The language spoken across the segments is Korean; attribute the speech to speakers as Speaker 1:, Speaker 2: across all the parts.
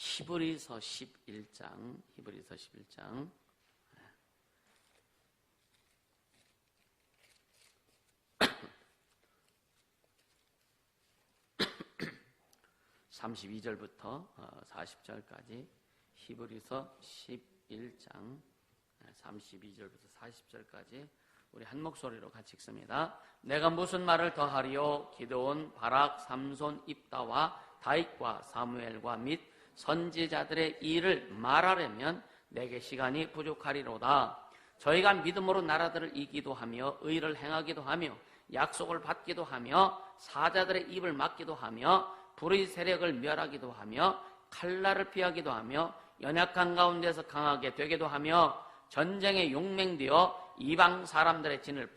Speaker 1: 히브리서 11장, 히브리서 11장. 32절부터 40절까지 히브리서 11장 32절부터 40절까지 우리 한 목소리로 같이 읽습니다. 내가 무슨 말을 더하리요? 기드온, 바락, 삼손, 입다와 다윗과 사무엘과 및 선지자들의 일을 말하려면 내게 시간이 부족하리로다. 저희가 믿음으로 나라들을 이기도 하며 의를 행하기도 하며 약속을 받기도 하며 사자들의 입을 막기도 하며 불의 세력을 멸하기도 하며 칼날을 피하기도 하며 연약한 가운데서 강하게 되기도 하며 전쟁에 용맹되어 이방 사람들의 진을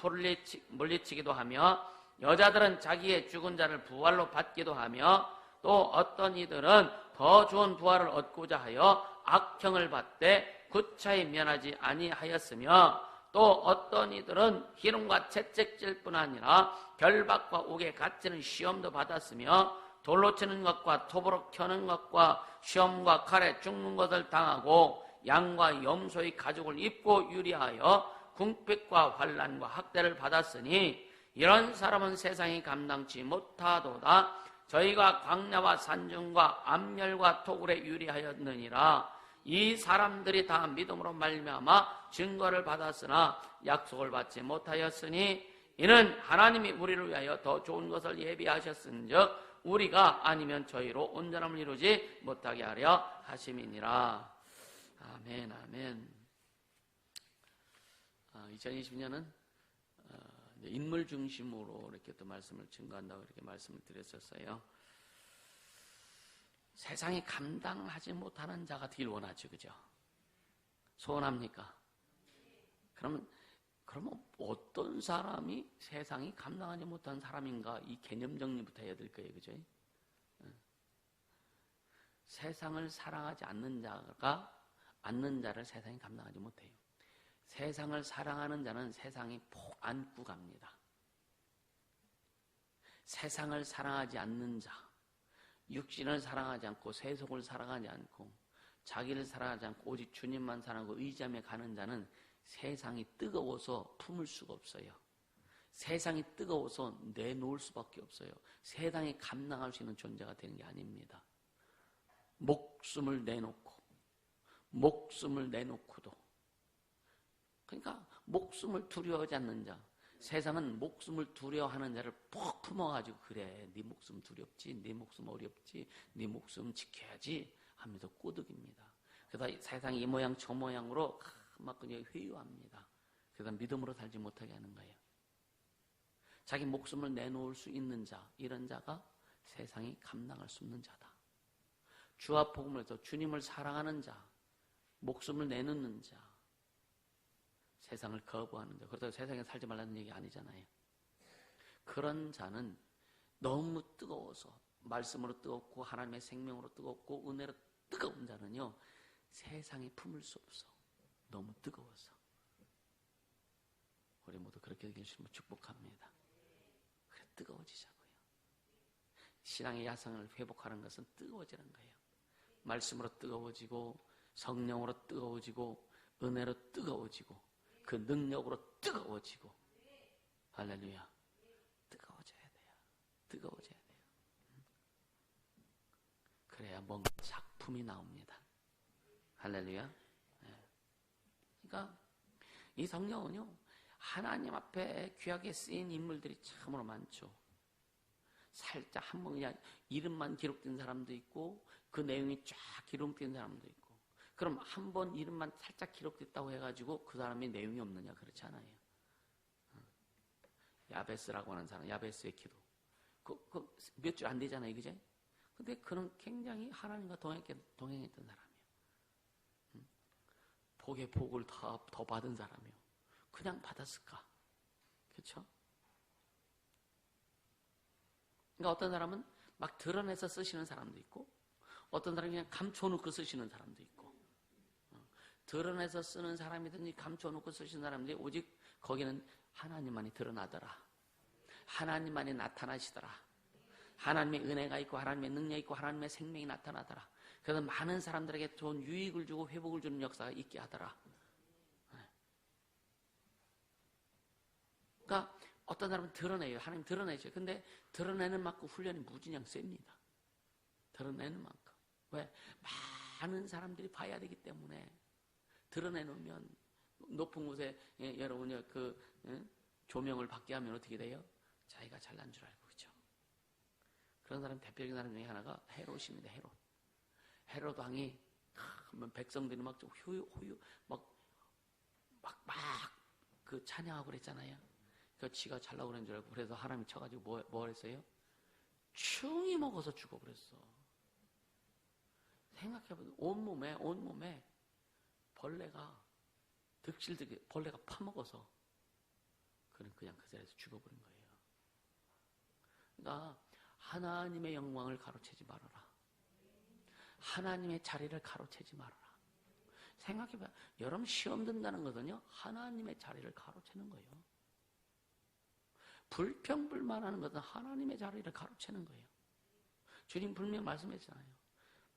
Speaker 1: 물리치기도 하며 여자들은 자기의 죽은 자를 부활로 받기도 하며 또 어떤 이들은 더 좋은 부활을 얻고자 하여 악형을 받되 구차히 면하지 아니하였으며 또 어떤 이들은 기름과 채찍질 뿐 아니라 결박과 옥에 갇히는 시험도 받았으며 돌로 치는 것과 톱으로 켜는 것과 시험과 칼에 죽는 것을 당하고 양과 염소의 가죽을 입고 유리하여 궁핍과 환난과 학대를 받았으니 이런 사람은 세상이 감당치 못하도다. 저희가 광야와 산중과 암멸과 토굴에 유리하였느니라. 이 사람들이 다 믿음으로 말미암아 증거를 받았으나 약속을 받지 못하였으니 이는 하나님이 우리를 위하여 더 좋은 것을 예비하셨은즉 우리가 아니면 저희로 온전함을 이루지 못하게 하려 하심이니라. 아멘, 아멘. 2020년은 인물 중심으로 이렇게 또 말씀을 증거한다고 이렇게 말씀을 드렸었어요. 세상이 감당하지 못하는 자가 되길 원하죠, 그죠? 소원합니까? 그러면 어떤 사람이 세상이 감당하지 못한 사람인가 이 개념 정리부터 해야 될 거예요, 그죠? 세상을 사랑하지 않는 자를 세상이 감당하지 못해요. 세상을 사랑하는 자는 세상이 폭 안고 갑니다. 세상을 사랑하지 않는 자, 육신을 사랑하지 않고 세속을 사랑하지 않고 자기를 사랑하지 않고 오직 주님만 사랑하고 의지하며 가는 자는 세상이 뜨거워서 품을 수가 없어요. 세상이 뜨거워서 내놓을 수밖에 없어요. 세상이 감당할 수 있는 존재가 되는 게 아닙니다. 목숨을 내놓고도 그러니까 목숨을 두려워하지 않는 자, 세상은 목숨을 두려워하는 자를 푹 품어가지고 그래 네 목숨 두렵지, 네 목숨 어렵지, 네 목숨 지켜야지 하면서 꼬드깁니다. 그래서 세상이 이 모양 저 모양으로 막 그냥 회유합니다. 그래서 믿음으로 살지 못하게 하는 거예요. 자기 목숨을 내놓을 수 있는 자, 이런 자가 세상이 감당할 수 없는 자다. 주와 복음을 해서 주님을 사랑하는 자, 목숨을 내놓는 자, 세상을 거부하는 자, 그렇다고 세상에 살지 말라는 얘기 아니잖아요. 그런 자는 너무 뜨거워서 말씀으로 뜨겁고 하나님의 생명으로 뜨겁고 은혜로 뜨거운 자는요 세상이 품을 수 없어. 너무 뜨거워서. 우리 모두 그렇게 되길 주님을 축복합니다. 그래 뜨거워지자고요. 신앙의 야성을 회복하는 것은 뜨거워지는 거예요. 말씀으로 뜨거워지고 성령으로 뜨거워지고 은혜로 뜨거워지고 그 능력으로 뜨거워지고 할렐루야. 뜨거워져야 돼요. 뜨거워져야 돼요. 그래야 뭔가 작품이 나옵니다. 할렐루야. 네. 그러니까 이 성경은요 하나님 앞에 귀하게 쓰인 인물들이 참으로 많죠. 살짝 한번 그냥 이름만 기록된 사람도 있고 그 내용이 쫙 기록된 사람도 있고 그럼 한 번 이름만 살짝 기록됐다고 해가지고 그 사람의 내용이 없느냐? 그렇지 않아요. 야베스라고 하는 사람, 야베스의 기도 몇 줄 안 되잖아요, 그제? 근데 그는 굉장히 하나님과 동행했던 사람이에요. 복의 복을 더 받은 사람이에요. 그냥 받았을까? 그렇죠? 그러니까 어떤 사람은 막 드러내서 쓰시는 사람도 있고 어떤 사람이 그냥 감춰놓고 쓰시는 사람도 있고 드러내서 쓰는 사람이든지 감춰놓고 쓰시는 사람들이 오직 거기는 하나님만이 드러나더라. 하나님만이 나타나시더라. 하나님의 은혜가 있고 하나님의 능력이 있고 하나님의 생명이 나타나더라. 그래서 많은 사람들에게 좋은 유익을 주고 회복을 주는 역사가 있게 하더라. 그러니까 어떤 사람은 드러내요. 하나님 드러내죠. 근데 드러내는 만큼 훈련이 무진장 셉니다. 드러내는 만큼. 왜? 많은 사람들이 봐야 되기 때문에 드러내놓으면 높은 곳에 여러분이 조명을 받게 하면 어떻게 돼요? 자기가 잘난 줄 알고, 그죠? 그런 사람 대표적인 사람 중에 하나가 헤롯입니다. 헤롯 왕이 백성들이 막 그 찬양하고 그랬잖아요. 그 지가 잘나고 그런 줄 알고 그래서 하나님이 쳐가지고 뭐 했어요? 충이 먹어서 죽어 그랬어. 생각해보면 온몸에 벌레가 득실득이 벌레가 파먹어서 그냥 그 자리에서 죽어버린 거예요. 그러니까 하나님의 영광을 가로채지 말아라. 하나님의 자리를 가로채지 말아라. 생각해봐. 여러분 시험 든다는 것은요, 하나님의 자리를 가로채는 거예요. 불평불만하는 것은 하나님의 자리를 가로채는 거예요. 주님 분명 말씀했잖아요.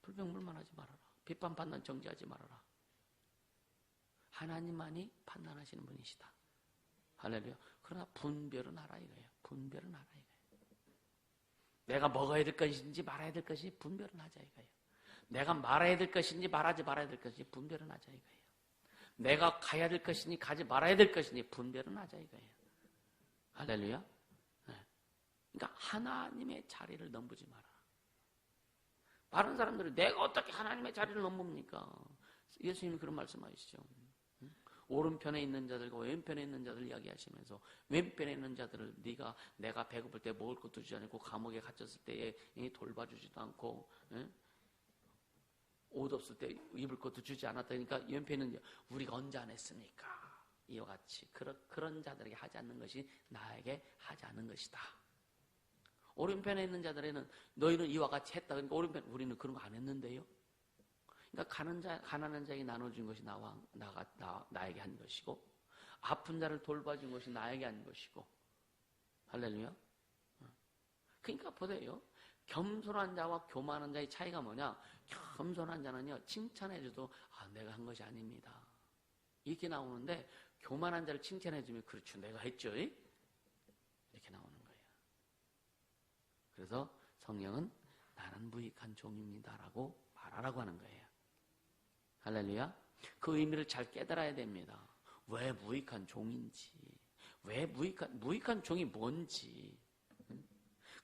Speaker 1: 불평불만하지 말아라. 비판 판단 정지하지 말아라. 하나님만이 판단하시는 분이시다. 할렐루야. 그러나 분별은 하라 이거예요. 분별은 하라 이거예요. 내가 먹어야 될 것인지 말아야 될 것인지 분별은 하자 이거예요. 내가 말아야 될 것인지 말하지 말아야 될 것인지 분별은 하자 이거예요. 내가 가야 될 것인지 가지 말아야 될 것인지 분별은 하자 이거예요. 할렐루야. 네. 그러니까 하나님의 자리를 넘보지 마라. 많은 사람들이 내가 어떻게 하나님의 자리를 넘봅니까? 예수님이 그런 말씀하시죠. 오른편에 있는 자들과 왼편에 있는 자들 이야기하시면서 왼편에 있는 자들을 내가 배고플 때 먹을 것도 주지 않고 감옥에 갇혔을 때에 돌봐주지도 않고 옷 없을 때 입을 것도 주지 않았다니까 왼편에 있는 우리가 언제 안 했습니까? 이와 같이 그런 자들에게 하지 않는 것이 나에게 하지 않는 것이다. 오른편에 있는 자들에는 너희는 이와 같이 했다. 그러니까 오른편 우리는 그런 거 안 했는데요. 그러니까 가난한 자에게 나눠준 것이 나에게 한 것이고 아픈 자를 돌봐준 것이 나에게 한 것이고 할렐루야. 그러니까 보세요. 겸손한 자와 교만한 자의 차이가 뭐냐? 겸손한 자는요 칭찬해줘도 내가 한 것이 아닙니다 이렇게 나오는데 교만한 자를 칭찬해주면 그렇죠 내가 했죠 이렇게 나오는 거예요. 그래서 성령은 나는 무익한 종입니다라고 말하라고 하는 거예요. 할렐루야. 그 의미를 잘 깨달아야 됩니다. 왜 무익한 종인지, 왜 무익한 종이 뭔지.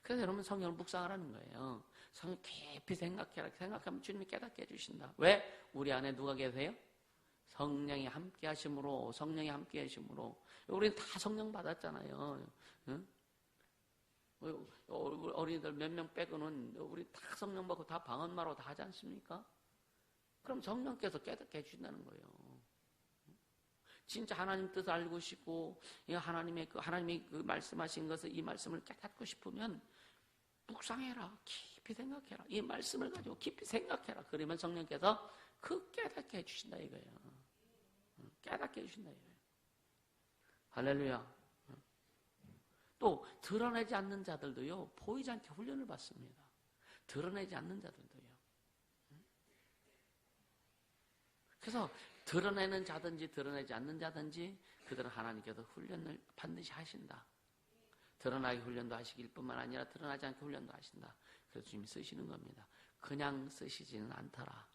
Speaker 1: 그래서 여러분 성령을 묵상하라는 거예요. 성령 깊이 생각해라. 생각하면 주님이 깨닫게 해주신다. 왜? 우리 안에 누가 계세요? 성령이 함께 하심으로, 성령이 함께 하심으로. 우리는 다 성령 받았잖아요. 응? 어린이들 몇 명 빼고는 우리 다 성령 받고 다 방언마로 다 하지 않습니까? 그럼 성령께서 깨닫게 해주신다는 거예요. 진짜 하나님 뜻을 알고 싶고 하나님이 그 말씀하신 것을 이 말씀을 깨닫고 싶으면 묵상해라. 깊이 생각해라. 이 말씀을 가지고 깊이 생각해라. 그러면 성령께서 그 깨닫게 해주신다 이거예요. 깨닫게 해주신다 이거예요. 할렐루야. 또 드러내지 않는 자들도요 보이지 않게 훈련을 받습니다. 드러내지 않는 자들도요. 그래서 드러내는 자든지 드러내지 않는 자든지 그들은 하나님께서 훈련을 반드시 하신다. 드러나게 훈련도 하시길 뿐만 아니라 드러나지 않게 훈련도 하신다. 그래서 주님이 쓰시는 겁니다. 그냥 쓰시지는 않더라.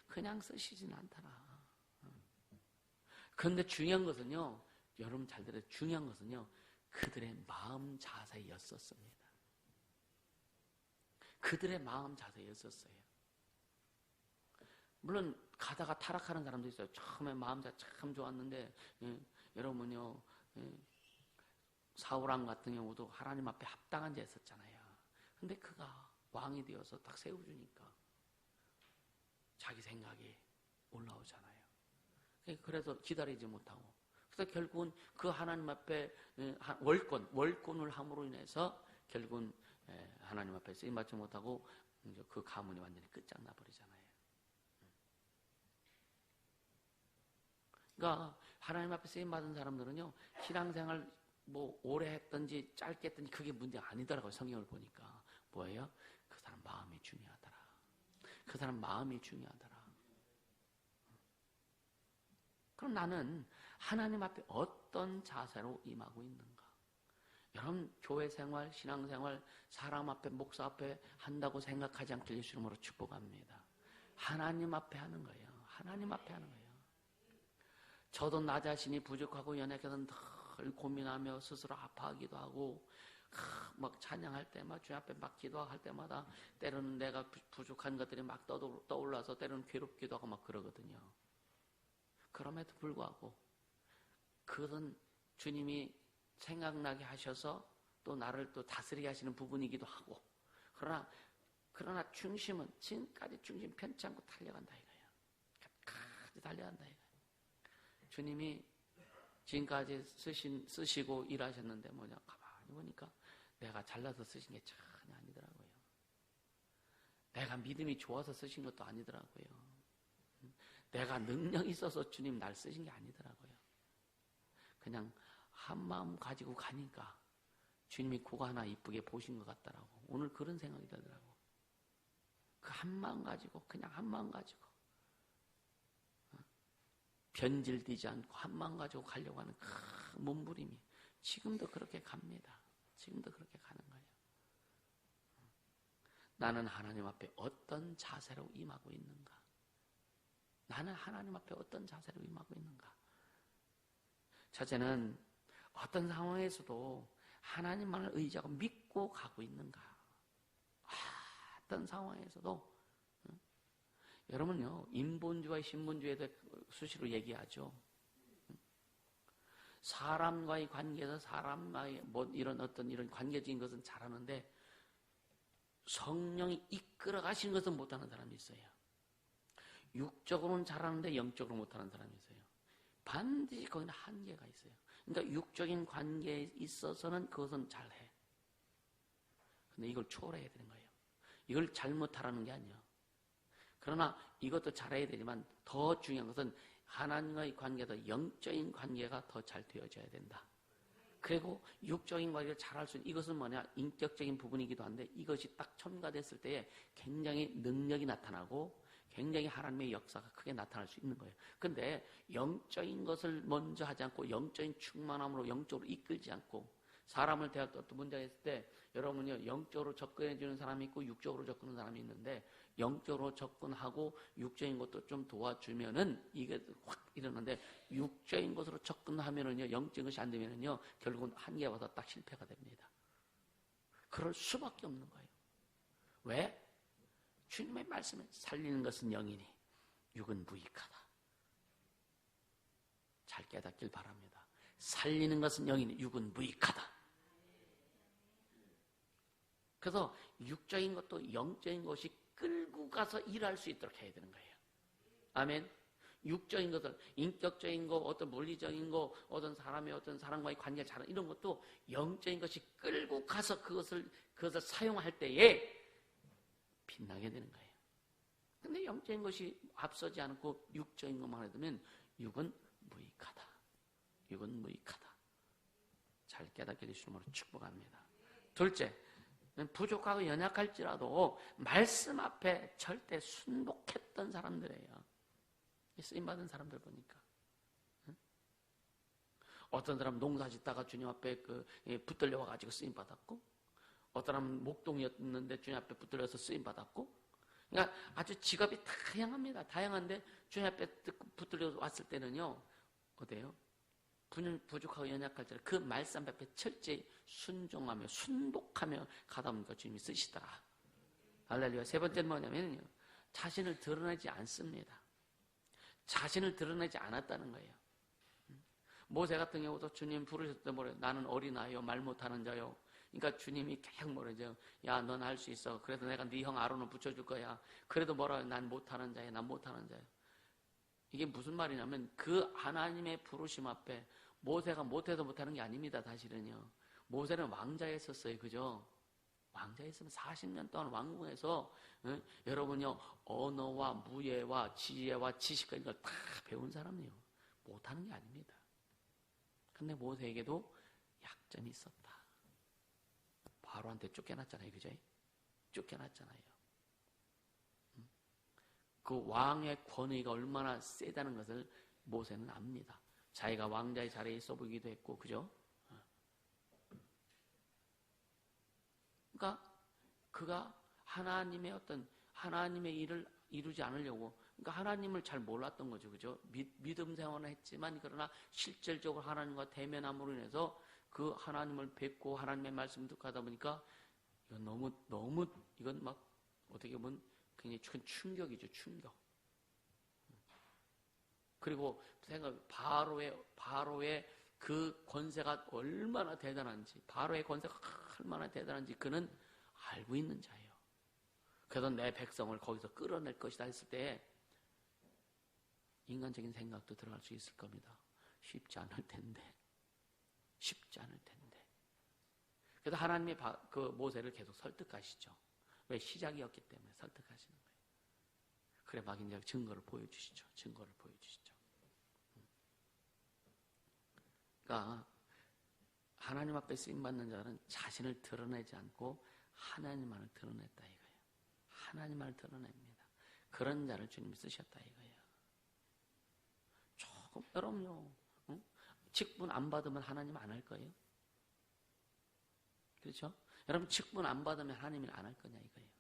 Speaker 1: 그냥 쓰시지는 않더라. 그런데 중요한 것은요, 여러분 잘 들어요. 중요한 것은요, 그들의 마음 자세였었습니다. 그들의 마음 자세였었어요. 물론 가다가 타락하는 사람도 있어요. 처음에 마음 자세 참 좋았는데 여러분요 사울왕 같은 경우도 하나님 앞에 합당한 자였었잖아요. 근데 그가 왕이 되어서 딱 세워주니까 자기 생각이 올라오잖아요. 그래서 기다리지 못하고 그래서 결국은 그 하나님 앞에 월권을 함으로 인해서 결국은 하나님 앞에 쓰임받지 못하고 그 가문이 완전히 끝장나 버리잖아요. 그러니까 하나님 앞에 쓰임받은 사람들은요 신앙생활 뭐 오래 했든지 짧게 했든지 그게 문제가 아니더라고요. 성경을 보니까 뭐예요? 그 사람 마음이 중요하더라. 그 사람 마음이 중요하더라. 그럼 나는 하나님 앞에 어떤 자세로 임하고 있는가? 여러분, 교회 생활, 신앙 생활, 사람 앞에, 목사 앞에 한다고 생각하지 않길 예수 이름으로 축복합니다. 하나님 앞에 하는 거예요. 하나님 앞에 하는 거예요. 저도 나 자신이 부족하고 연약해서 늘 고민하며 스스로 아파하기도 하고, 막 찬양할 때, 막 주님 앞에 막 기도할 때마다 때로는 내가 부족한 것들이 막 떠올라서 때로는 괴롭기도 하고 막 그러거든요. 그럼에도 불구하고 그것은 주님이 생각나게 하셔서 또 나를 또 다스리게 하시는 부분이기도 하고, 그러나 중심은 지금까지 중심 편치 않고 달려간다 이거예요. 끝까지 달려간다 이거예요. 주님이 지금까지 쓰시고 일하셨는데 뭐냐, 가만히 보니까 내가 잘나서 쓰신 게 전혀 아니더라고요. 내가 믿음이 좋아서 쓰신 것도 아니더라고요. 내가 능력이 있어서 주님 날 쓰신 게 아니더라고요. 그냥 한 마음 가지고 가니까 주님이 그거 하나 이쁘게 보신 것 같더라고. 오늘 그런 생각이 들더라고. 그 한 마음 가지고, 그냥 한 마음 가지고 변질되지 않고 한 마음 가지고 가려고 하는 그 몸부림이 지금도 그렇게 갑니다. 지금도 그렇게 가는 거예요. 나는 하나님 앞에 어떤 자세로 임하고 있는가? 나는 하나님 앞에 어떤 자세로 임하고 있는가? 첫째는 어떤 상황에서도 하나님만을 의지하고 믿고 가고 있는가? 어떤 상황에서도. 여러분요, 인본주의와 신본주의에 대해 수시로 얘기하죠. 사람과의 관계에서 사람과의 이런 어떤 이런 관계적인 것은 잘하는데 성령이 이끌어 가시는 것은 못하는 사람이 있어요. 육적으로는 잘하는데 영적으로 못하는 사람이 있어요. 반드시 거기는 한계가 있어요. 그러니까 육적인 관계에 있어서는 그것은 잘해. 근데 이걸 초월해야 되는 거예요. 이걸 잘못하라는 게 아니에요. 그러나 이것도 잘해야 되지만 더 중요한 것은 하나님과의 관계도 영적인 관계가 더 잘 되어져야 된다. 그리고 육적인 관계를 잘할 수 있는, 이것은 뭐냐, 인격적인 부분이기도 한데 이것이 딱 첨가됐을 때에 굉장히 능력이 나타나고 굉장히 하나님의 역사가 크게 나타날 수 있는 거예요. 근데 영적인 것을 먼저 하지 않고 영적인 충만함으로 영적으로 이끌지 않고 사람을 대할 때 어떤 문제가 있을 때 여러분요, 영적으로 접근해 주는 사람이 있고 육적으로 접근하는 사람이 있는데 영적으로 접근하고 육적인 것도 좀 도와주면은 이게 확 일어나는데 육적인 것으로 접근하면은요, 영적인 것이 안 되면은요, 결국은 한계에 와서 딱 실패가 됩니다. 그럴 수밖에 없는 거예요. 왜? 주님의 말씀에 살리는 것은 영이니 육은 무익하다. 잘 깨닫길 바랍니다. 살리는 것은 영이니 육은 무익하다. 그래서 육적인 것도 영적인 것이 끌고 가서 일할 수 있도록 해야 되는 거예요. 아멘. 육적인 것들, 인격적인 거, 어떤 물리적인 거, 어떤 사람의 어떤 사람과의 관계를 잘하는 이런 것도 영적인 것이 끌고 가서 그것을 사용할 때에 빛나게 되는 거예요. 근데 영적인 것이 앞서지 않고 육적인 것만 해두면 육은 무익하다. 육은 무익하다. 잘 깨닫게 되시므로 축복합니다. 둘째, 부족하고 연약할지라도 말씀 앞에 절대 순복했던 사람들이에요. 쓰임받은 사람들 보니까. 어떤 사람 농사 짓다가 주님 앞에 붙들려 와가지고 쓰임받았고, 어떤 사람은 목동이었는데 주님 앞에 붙들려서 쓰임받았고, 그러니까 아주 직업이 다양합니다. 다양한데 주님 앞에 붙들려 왔을 때는요, 어때요? 부족하고 연약할지라도 그 말씀 앞에 철저히 순종하며 순복하며 가다 보니까 주님이 쓰시더라. 할렐루야. 세 번째는 뭐냐면요, 자신을 드러내지 않습니다. 자신을 드러내지 않았다는 거예요. 모세 같은 경우도 주님 부르셨을 때 뭐래요? 나는 어린아이요, 말 못하는 자요. 그러니까 주님이 계속 뭐래죠? 야, 넌 할 수 있어. 그래도 내가 네 형 아론을 붙여줄 거야. 그래도 뭐라요? 난 못하는 자야, 난 못하는 자야. 이게 무슨 말이냐면 그 하나님의 부르심 앞에 모세가 못해서 못하는 게 아닙니다. 사실은요. 모세는 왕자였었어요. 그죠? 왕자였으면 40년 동안 왕궁에서 여러분요, 언어와 무예와 지혜와 지식과 이걸 다 배운 사람이에요. 못하는 게 아닙니다. 근데 모세에게도 약점이 있었다. 바로한테 쫓겨났잖아요. 그죠? 쫓겨났잖아요. 그 왕의 권위가 얼마나 세다는 것을 모세는 압니다. 자기가 왕자의 자리에 있어 보기도 했고, 그죠? 그러니까 그가 하나님의 일을 이루지 않으려고, 그러니까 하나님을 잘 몰랐던 거죠, 그죠? 믿음 생활을 했지만, 그러나 실질적으로 하나님과 대면함으로 인해서 그 하나님을 뵙고 하나님의 말씀을 듣고 하다 보니까 이건 너무 이건 막 어떻게 보면 굉장히 큰 충격이죠, 충격. 그리고 바로의 그 권세가 얼마나 대단한지, 바로의 권세가 얼마나 대단한지 그는 알고 있는 자예요. 그래서 내 백성을 거기서 끌어낼 것이다 했을 때 인간적인 생각도 들어갈 수 있을 겁니다. 쉽지 않을 텐데. 그래서 하나님이 그 모세를 계속 설득하시죠. 왜? 시작이었기 때문에 설득하시는 거예요. 그래 막 이제 증거를 보여주시죠. 그러니까 하나님 앞에 쓰임받는 자는 자신을 드러내지 않고 하나님만을 드러냈다 이거예요. 하나님만을 드러냅니다. 그런 자를 주님이 쓰셨다 이거예요. 여러분요, 직분 안 받으면 하나님 안 할 거예요? 그렇죠? 여러분 직분 안 받으면 하나님 일 안 할 거냐 이거예요.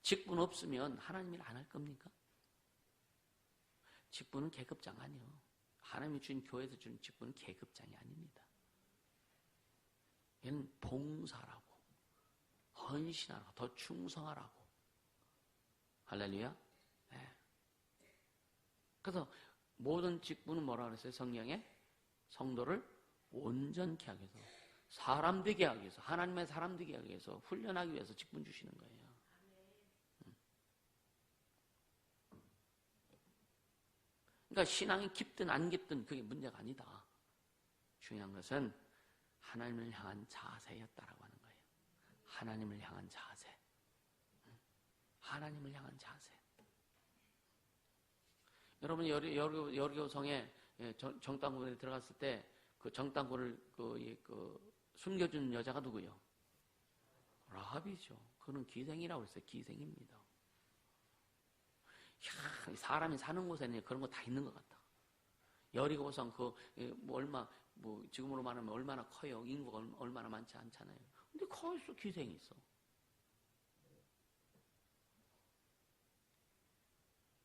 Speaker 1: 직분 없으면 하나님 일 안 할 겁니까? 직분은 계급장 아니에요. 하나님이 주신 교회에서 주는 직분은 계급장이 아닙니다. 얘는 봉사라고, 헌신하라고, 더 충성하라고. 할렐루야. 네. 그래서 모든 직분은 뭐라 그랬어요? 성령에 성도를 온전케 하기 위해서, 사람 되게 하기 위해서, 하나님의 사람 되게 하기 위해서, 훈련하기 위해서 직분 주시는 거예요. 그러니까 신앙이 깊든 안 깊든 그게 문제가 아니다. 중요한 것은 하나님을 향한 자세였다라고 하는 거예요. 하나님을 향한 자세. 하나님을 향한 자세. 여러분 여리고성에 정탐꾼에 들어갔을 때 그 정탐꾼을 숨겨준 여자가 누구요? 라합이죠. 그는 기생이라고 했어요. 기생입니다. 이야, 사람이 사는 곳에는 그런 거 다 있는 것 같다. 여리고성 지금으로 말하면 얼마나 커요. 인구가 얼마나 많지 않잖아요. 근데 거기서 기생이 있어.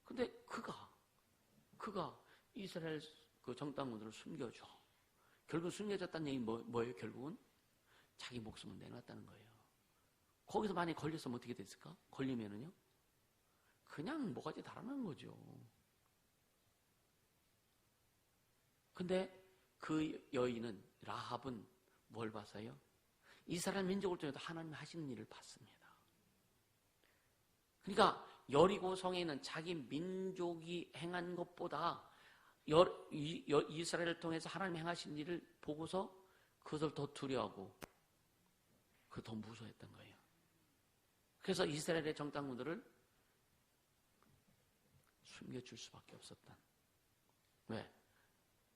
Speaker 1: 근데 그가 이스라엘 그 정탐꾼들을 숨겨줘. 결국 숨겨졌다는 얘기 뭐예요? 결국은 자기 목숨을 내놨다는 거예요. 거기서 만약에 걸렸으면 어떻게 됐을까? 걸리면은요, 그냥 뭐가지 달아나는 거죠. 근데 그 여인은, 라합은 뭘 봤어요? 이스라엘 민족을 통해서 하나님이 하시는 일을 봤습니다. 그러니까 여리고성에 있는 자기 민족이 행한 것보다 이스라엘을 통해서 하나님 행하신 일을 보고서 그것을 더 두려워하고 그걸 더 무서워했던 거예요. 그래서 이스라엘의 정탐꾼들을 숨겨줄 수밖에 없었던. 왜?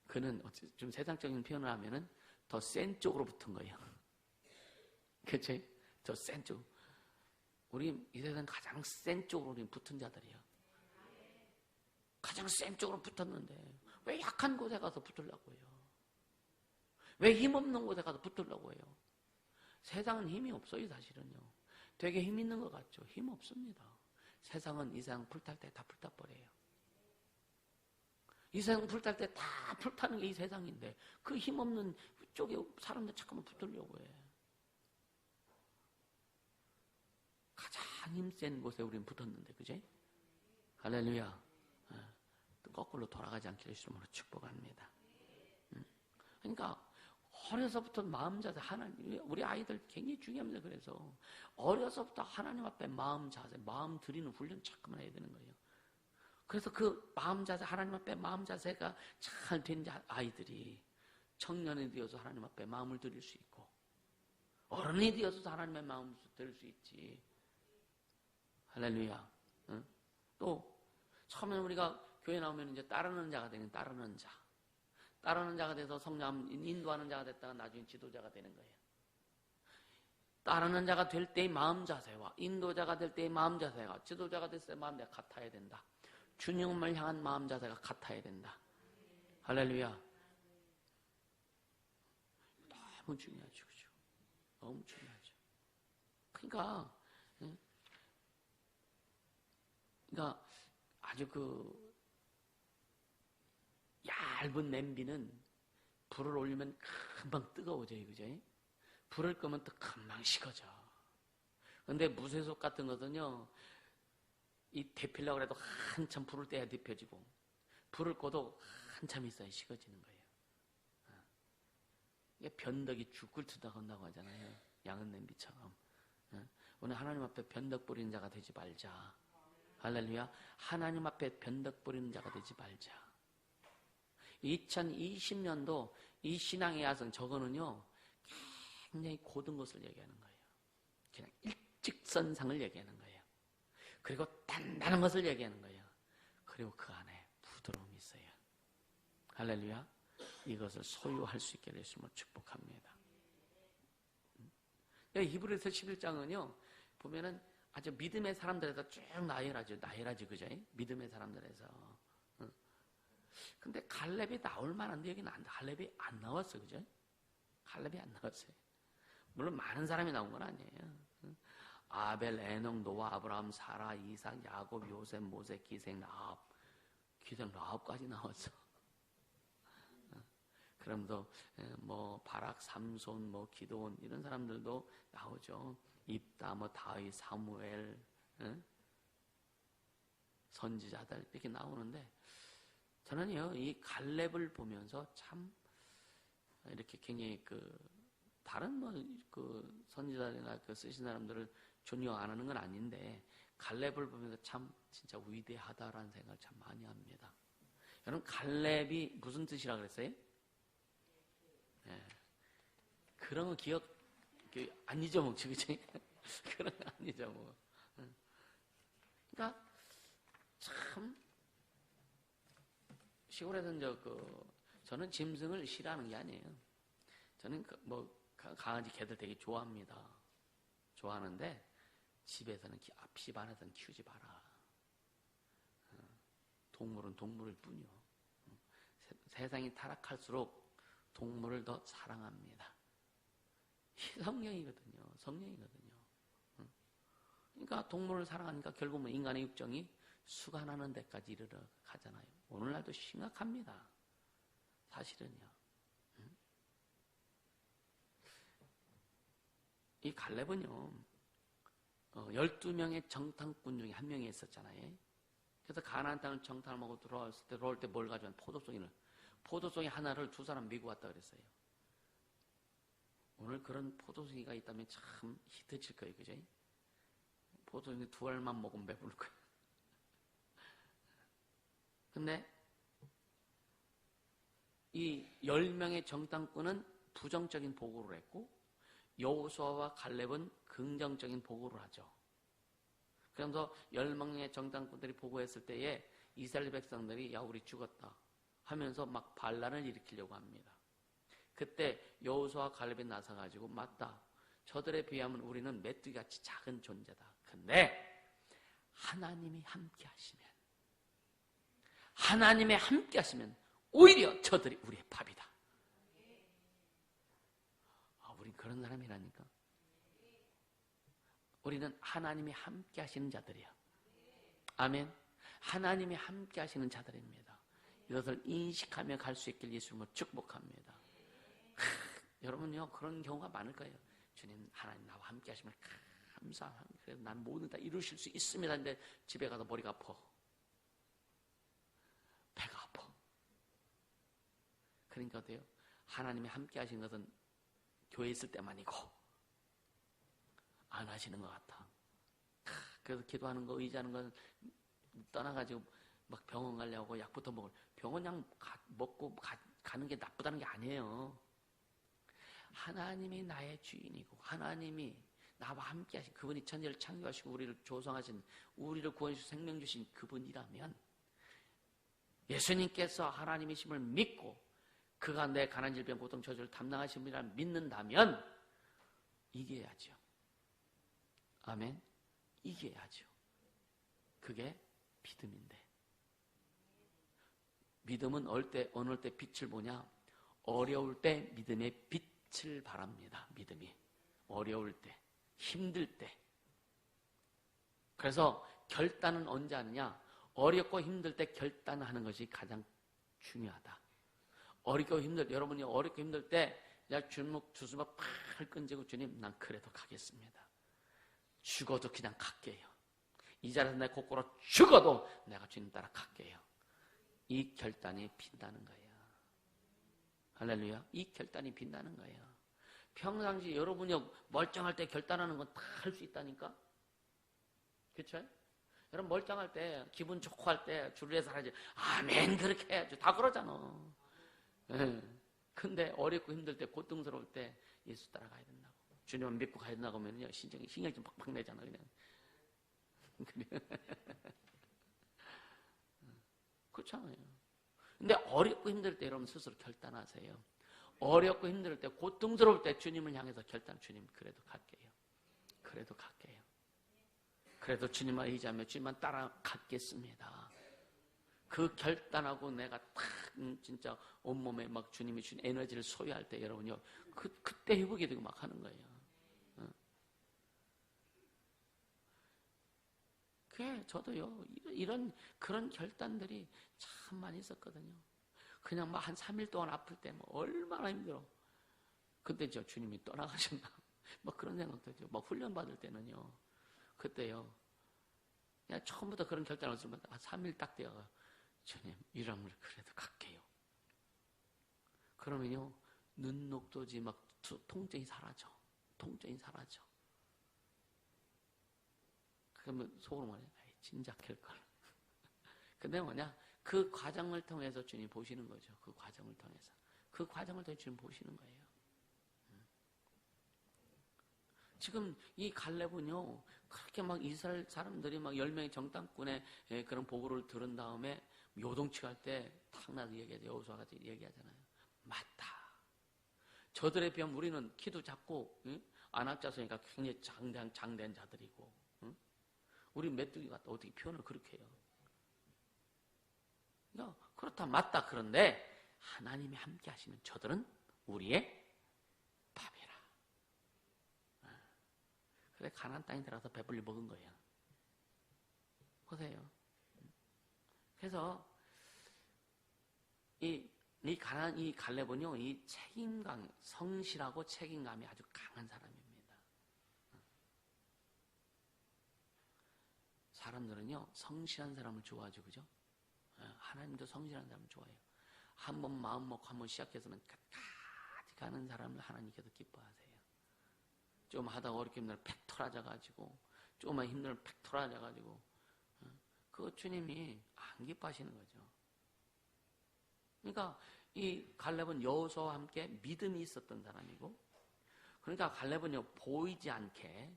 Speaker 1: 그는 좀 세상적인 표현을 하면은 더 센 쪽으로 붙은 거예요. 그치? 더 센 쪽. 우리 이 세상 가장 센 쪽으로 우리 붙은 자들이에요. 가장 센 쪽으로 붙었는데 왜 약한 곳에 가서 붙으려고 해요? 왜 힘없는 곳에 가서 붙으려고 해요? 세상은 힘이 없어요, 사실은요. 되게 힘 있는 것 같죠? 힘 없습니다. 세상은 이 세상 불탈 때 다 불타버려요. 이 세상 불탈 때 다 불타는 게 이 세상인데 그 힘없는 쪽에 사람들 잠깐만 붙으려고 해. 가장 힘센 곳에 우리는 붙었는데, 그지? 할렐루야. 또 거꾸로 돌아가지 않기를 주님으로 축복합니다. 그러니까 어려서부터 마음 자세, 하나님, 우리 아이들 굉장히 중요합니다. 그래서 어려서부터 하나님 앞에 마음 자세, 마음 드리는 훈련 자꾸만 해야 되는 거예요. 그래서 그 마음 자세, 하나님 앞에 마음 자세가 잘 된 아이들이 청년이 되어서 하나님 앞에 마음을 드릴 수 있고, 어른이 되어서 하나님의 마음을 드릴 수 있지. 할렐루야. 응? 또 처음에 우리가 교회 나오면 이제 따르는 자가 되는 따르는 자. 따르는 자가 돼서 성령 인도하는 자가 됐다가 나중에 지도자가 되는 거예요. 따르는 자가 될 때의 마음 자세와 인도자가 될 때의 마음 자세가, 지도자가 됐을 때의 마음 자세가 같아야 된다. 주님을 향한 마음 자세가 같아야 된다. 할렐루야. 너무 중요하죠. 그죠? 너무 중요하죠. 그러니까 아주 그 얇은 냄비는 불을 올리면 금방 뜨거워져요. 그죠? 불을 끄면 또 금방 식어져. 근데 무쇠속 같은 것은요, 이 데피려고 해도 한참 불을 떼야 데펴지고, 불을 꺼도 한참 있어야 식어지는 거예요. 이게 변덕이 죽을 투다 건다고 하잖아요. 양은 냄비처럼. 오늘 하나님 앞에 변덕 부리는 자가 되지 말자. 할렐루야. 하나님 앞에 변덕 부리는 자가 되지 말자. 2020년도 이 신앙의 야성, 저거는요, 굉장히 고든 것을 얘기하는 거예요. 그냥 일직선상을 얘기하는 거예요. 그리고 단단한 것을 얘기하는 거예요. 그리고 그 안에 부드러움이 있어요. 할렐루야. 이것을 소유할 수 있게 되심을 축복합니다. 히브리서 11장은요, 보면은 아주 믿음의 사람들에서 쭉 나열하죠. 그죠? 믿음의 사람들에서. 근데 갈렙이 나올 만한데 여기는 갈렙이 안 나왔어. 그죠? 갈렙이 안 나왔어요. 물론 많은 사람이 나온 건 아니에요. 아벨, 에녹, 노아, 아브라함, 사라, 이삭, 야곱, 요셉, 모세, 기생, 라합까지 나왔어. 그럼도 뭐 바락, 삼손, 뭐 기도원 이런 사람들도 나오죠. 입다, 뭐 다윗, 사무엘, 선지자들 이렇게 나오는데, 저는요 이 갈렙을 보면서 참 이렇게 굉장히 다른 그 선지자들이나 그 쓰신 사람들을 존경 안 하는 건 아닌데, 갈렙을 보면서 참 진짜 위대하다라는 생각을 참 많이 합니다. 여러분, 갈렙이 무슨 뜻이라 그랬어요? 네. 그런 거 기억 안 잊어먹지, 그치? 그런 거 안 잊어먹어. 그러니까 참 시골에서는 저는 짐승을 싫어하는 게 아니에요. 저는 강아지, 개들 되게 좋아합니다. 좋아하는데 집에서는 집 안에서는 키우지 마라. 동물은 동물일 뿐이요. 세상이 타락할수록 동물을 더 사랑합니다. 성령이거든요. 그러니까 동물을 사랑하니까 결국은 인간의 육정이 수간하는 데까지 이르러 가잖아요. 오늘날도 심각합니다. 사실은요. 이 갈렙은요, 12명의 정탐꾼 중에 한 명이 있었잖아요. 그래서 가나안 땅을 정탐하고 들어올 때 뭘 가져왔냐? 포도송이 하나를 두 사람 메고 왔다 그랬어요. 오늘 그런 포도송이가 있다면 참 히트칠 거예요. 그죠? 포도송이 두 알만 먹으면 배부를 거예요. 근데 이 10명의 정탐꾼은 부정적인 보고를 했고, 여호수아와 갈렙은 긍정적인 보고를 하죠. 그래서 10명의 정탐꾼들이 보고했을 때에 이스라엘 백성들이 야, 우리 죽었다 하면서 막 반란을 일으키려고 합니다. 그때 여호수아와 갈렙이 나서가지고, 맞다, 저들에 비하면 우리는 메뚜기같이 작은 존재다. 근데 하나님이 함께 하시면 오히려 저들이 우리의 밥이다. 우린 그런 사람이라니까. 우리는 하나님이 함께 하시는 자들이야. 아멘. 하나님이 함께 하시는 자들입니다. 이것을 인식하며 갈 수 있길 예수님을 축복합니다. 여러분요, 그런 경우가 많을 거예요. 주님, 하나님 나와 함께 하시면 감사합니다. 그래서 난 모든 다 이루실 수 있습니다. 근데 집에 가서 머리가 아파. 배가 아파. 그러니까 어때요? 하나님이 함께 하시는 것은 교회에 있을 때만이고 안 하시는 것 같아. 그래서 기도하는 거, 의지하는 건 떠나가지고 막 병원 가려고 약부터 먹을. 병원 약 먹고 가는 게 나쁘다는 게 아니에요. 하나님이 나의 주인이고 하나님이 나와 함께 하신, 그분이 천지를 창조하시고 우리를 조성하신, 우리를 구원하시고 생명 주신 그분이라면, 예수님께서 하나님이심을 믿고 그가 내 가난 질병 고통 저주를 담당하신 분이라 믿는다면 이겨야죠. 아멘. 이겨야죠. 그게 믿음인데. 믿음은 어느 때 빛을 보냐? 어려울 때 믿음의 빛을 바랍니다. 믿음이. 어려울 때, 힘들 때. 그래서 결단은 언제 하느냐? 어렵고 힘들 때 결단하는 것이 가장 중요하다. 여러분이 어렵고 힘들 때 그냥 두 손을 팔 끈지고 주님, 난 그래도 가겠습니다. 죽어도 그냥 갈게요. 이 자리에서 내 거꾸로 죽어도 내가 주님 따라 갈게요. 이 결단이 빈다는 거예요. 할렐루야. 이 결단이 빈다는 거예요. 평상시 여러분이 멀쩡할 때 결단하는 건 다 할 수 있다니까. 그렇죠? 여러분 멀쩡할 때, 기분 좋고 할 때 주를 위해서 하지. 아멘 그렇게 해야죠. 다 그러잖아. 예. 근데 어렵고 힘들 때, 고통스러울 때 예수 따라가야 된다고. 주님만 믿고 가야 된다고 하면요, 신경이 좀 팍팍 내잖아 그냥. 그렇잖아요. 근데 어렵고 힘들 때 여러분 스스로 결단하세요. 어렵고 힘들 때, 고통스러울 때 주님을 향해서 주님 그래도 갈게요. 그래도 갈게요. 그래도 주님만 의지하며 주님만 따라가겠습니다. 그 결단하고 내가 딱 진짜 온몸에 막 주님이 준 에너지를 소유할 때 여러분요, 그때 회복이 되고 막 하는 거예요. 그게 저도요, 그런 결단들이 참 많이 있었거든요. 그냥 막 한 3일 동안 아플 때 뭐 얼마나 힘들어. 그때 저 주님이 떠나가셨나. 막 그런 생각도 했죠. 막 훈련 받을 때는요. 그때요. 그냥 처음부터 그런 결단을 했으면 한 3일 딱 되어가 주님, 이러면 그래도 갈게요. 그러면요, 눈 녹도지 막 통증이 사라져. 통증이 사라져. 그러면 속으로 뭐냐? 진작 캘걸. 근데 뭐냐? 그 과정을 통해서 주님 보시는 거죠. 그 과정을 통해서. 그 과정을 통해서 주님 보시는 거예요. 지금 이 갈렙은요, 그렇게 막 이스라엘 사람들이 막 10명의 정탐꾼의 그런 보고를 들은 다음에 요동치 할 때 탁 나서 얘기하죠. 여호수아 같이 얘기하잖아요. 맞다. 저들에 비하면 우리는 키도 작고, 안압자서니까 굉장히 장대한 자들이고, 우리 메뚜기 같다. 어떻게 표현을 그렇게 해요? 그렇다, 맞다. 그런데 하나님이 함께 하시면 저들은 우리의 밥이라. 그래 가나안 땅에 들어가서 배불리 먹은 거예요. 보세요. 그래서 이 갈렙은요, 이 책임감, 성실하고 책임감이 아주 강한 사람입니다. 사람들은요, 성실한 사람을 좋아하죠, 그죠? 하나님도 성실한 사람을 좋아해요. 한번 마음 먹고 한번 시작해서는 끝까지 가는 사람을 하나님께서 기뻐하세요. 좀 하다가 어렵게 힘들면 팩 토라져가지고, 조금만 힘들면 팩 토라져가지고, 그 주님이 안 기뻐하시는 거죠. 그러니까 이 갈렙은 여호수아와 함께 믿음이 있었던 사람이고, 그러니까 갈렙은요, 보이지 않게,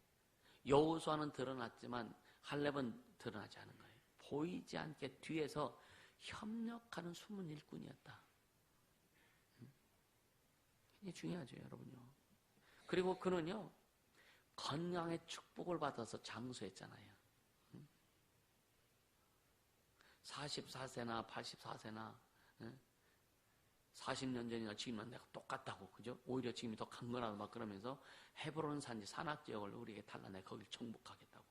Speaker 1: 여호수아는 드러났지만 갈렙은 드러나지 않은 거예요. 보이지 않게 뒤에서 협력하는 숨은 일꾼이었다. 이게 중요하죠, 여러분요. 그리고 그는요, 건강의 축복을 받아서 장수했잖아요. 44세나 84세나 40년 전이나 지금은 내가 똑같다고, 그죠? 오히려 지금이 더 강건하다 막 그러면서 헤브론 산지 산악 지역을 우리에게 달라내 거길 정복하겠다고.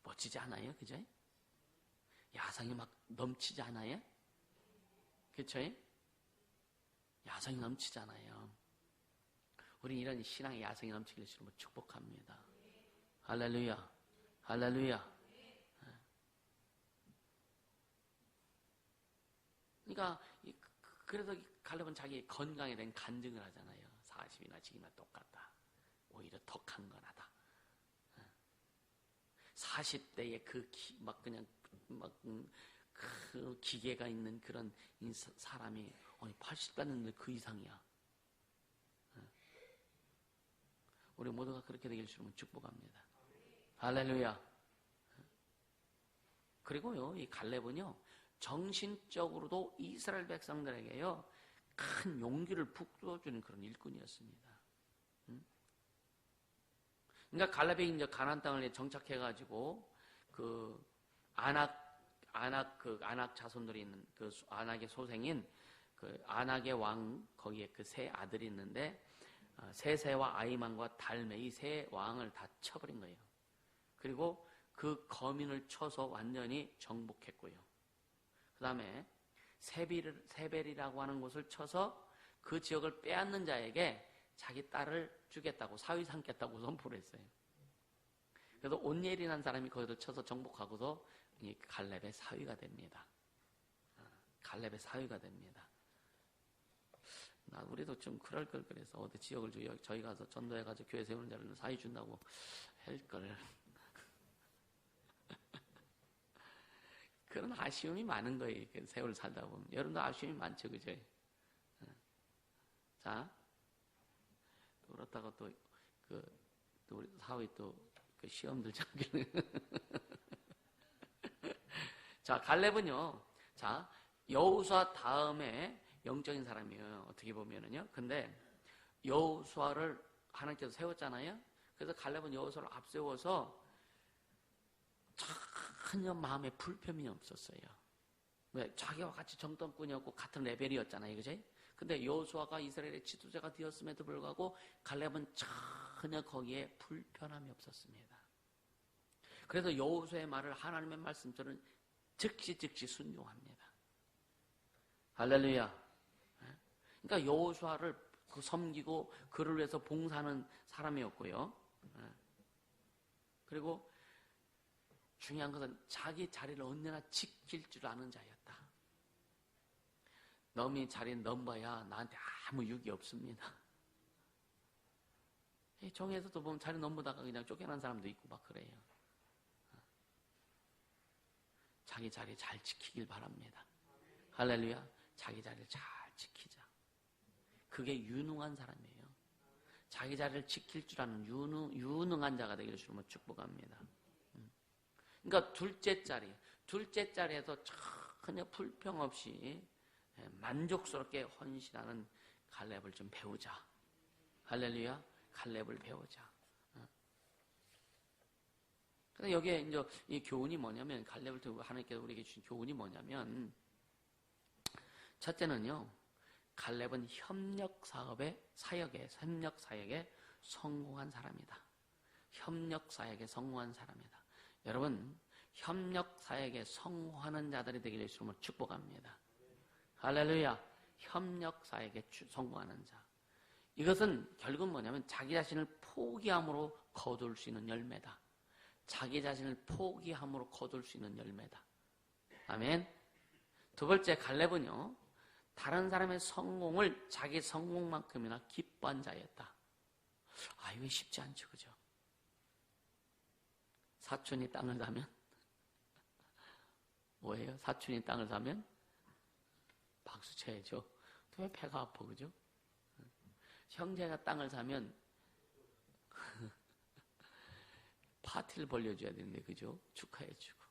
Speaker 1: 멋지지 않아요? 그죠? 야성이 막 넘치지 않아요? 그쵸? 야성이 넘치잖아요. 우리 이런 신앙의 야성이 넘치길 주로 축복합니다. 할렐루야. 할렐루야. 그러니까 그래서 갈렙은 자기 건강에 대한 간증을 하잖아요. 40이나 지금이나 똑같다. 오히려 더 강건하다. 40대에 그 기계가 있는 그런 사람이 80대는 그 이상이야. 우리 모두가 그렇게 되길 주면 축복합니다. 할렐루야. 그리고요, 이 갈렙은요, 정신적으로도 이스라엘 백성들에게요, 큰 용기를 북돋주는 그런 일꾼이었습니다. 그러니까 갈렙이 이제 가나안 땅을 정착해가지고 그 아낙 자손들이 있는 그 아낙의 소생인 그 아낙의 왕 거기에 그 세 아들이 있는데 세세와 아이만과 달메 이 세 왕을 다 쳐버린 거예요. 그리고 그 거민을 쳐서 완전히 정복했고요. 그 다음에 세벨이라고 하는 곳을 쳐서 그 지역을 빼앗는 자에게 자기 딸을 주겠다고 사위 삼겠다고 선포를 했어요. 그래서 온니엘이라는 사람이 거기를 쳐서 정복하고서 갈렙의 사위가 됩니다. 갈렙의 사위가 됩니다. 우리도 좀 그럴 걸 그래서 어디 지역을 저희 가서 전도해가지고 교회 세우는 자를 사위 준다고 할 걸. 그런 아쉬움이 많은 거예요. 세월 살다 보면. 여러분도 아쉬움이 많죠, 그죠? 자, 그렇다고 또 우리 사위 또 그 시험들 잡기는. 자, 갈렙은요. 자, 여호수아 다음에 영적인 사람이에요. 어떻게 보면은요. 근데 여호수아를 하나님께서 세웠잖아요. 그래서 갈렙은 여호수아를 앞세워서 전혀 마음에 불편이 없었어요. 왜? 자기와 같이 정탐꾼이었고 같은 레벨이었잖아요. 그죠? 근데 여호수아가 이스라엘의 지도자가 되었음에도 불구하고 갈렙은 전혀 거기에 불편함이 없었습니다. 그래서 여호수아의 말을 하나님의 말씀처럼 즉시 순종합니다. 할렐루야. 그러니까 여호수아를 섬기고 그를 위해서 봉사하는 사람이었고요. 그리고 중요한 것은 자기 자리를 언제나 지킬 줄 아는 자였다. 너미 자리는 넘봐야 나한테 아무 유익이 없습니다. 종에서도 보면 자리 넘보다가 그냥 쫓겨난 사람도 있고 막 그래요. 자기 자리 잘 지키길 바랍니다. 할렐루야. 자기 자리를 잘 지키자. 그게 유능한 사람이에요. 자기 자리를 지킬 줄 아는 유능한 자가 되기를 주님으로 축복합니다. 그러니까 둘째 자리에서 전혀 불평 없이 만족스럽게 헌신하는 갈렙을 좀 배우자. 할렐루야. 갈렙을 배우자. 근데 여기에 이제 이 교훈이 뭐냐면, 갈렙을 두고 하나님께서 우리에게 주신 교훈이 뭐냐면, 첫째는요, 갈렙은 협력 사역에 성공한 사람이다. 협력 사역에 성공한 사람이다. 여러분, 협력 사역에 성공하는 자들이 되기를 주님으로 축복합니다. 할렐루야. 협력 사역에 성공하는 자. 이것은 결국은 뭐냐면 자기 자신을 포기함으로 거둘 수 있는 열매다. 자기 자신을 포기함으로 거둘 수 있는 열매다. 아멘. 두 번째, 갈렙은요, 다른 사람의 성공을 자기 성공만큼이나 기뻐한 자였다. 이거 쉽지 않죠, 그죠? 사촌이 땅을 사면 뭐예요? 사촌이 땅을 사면 박수 쳐야죠. 왜 배가 아파, 그죠? 형제가 땅을 사면 파티를 벌려줘야 되는데, 그죠? 축하해주고.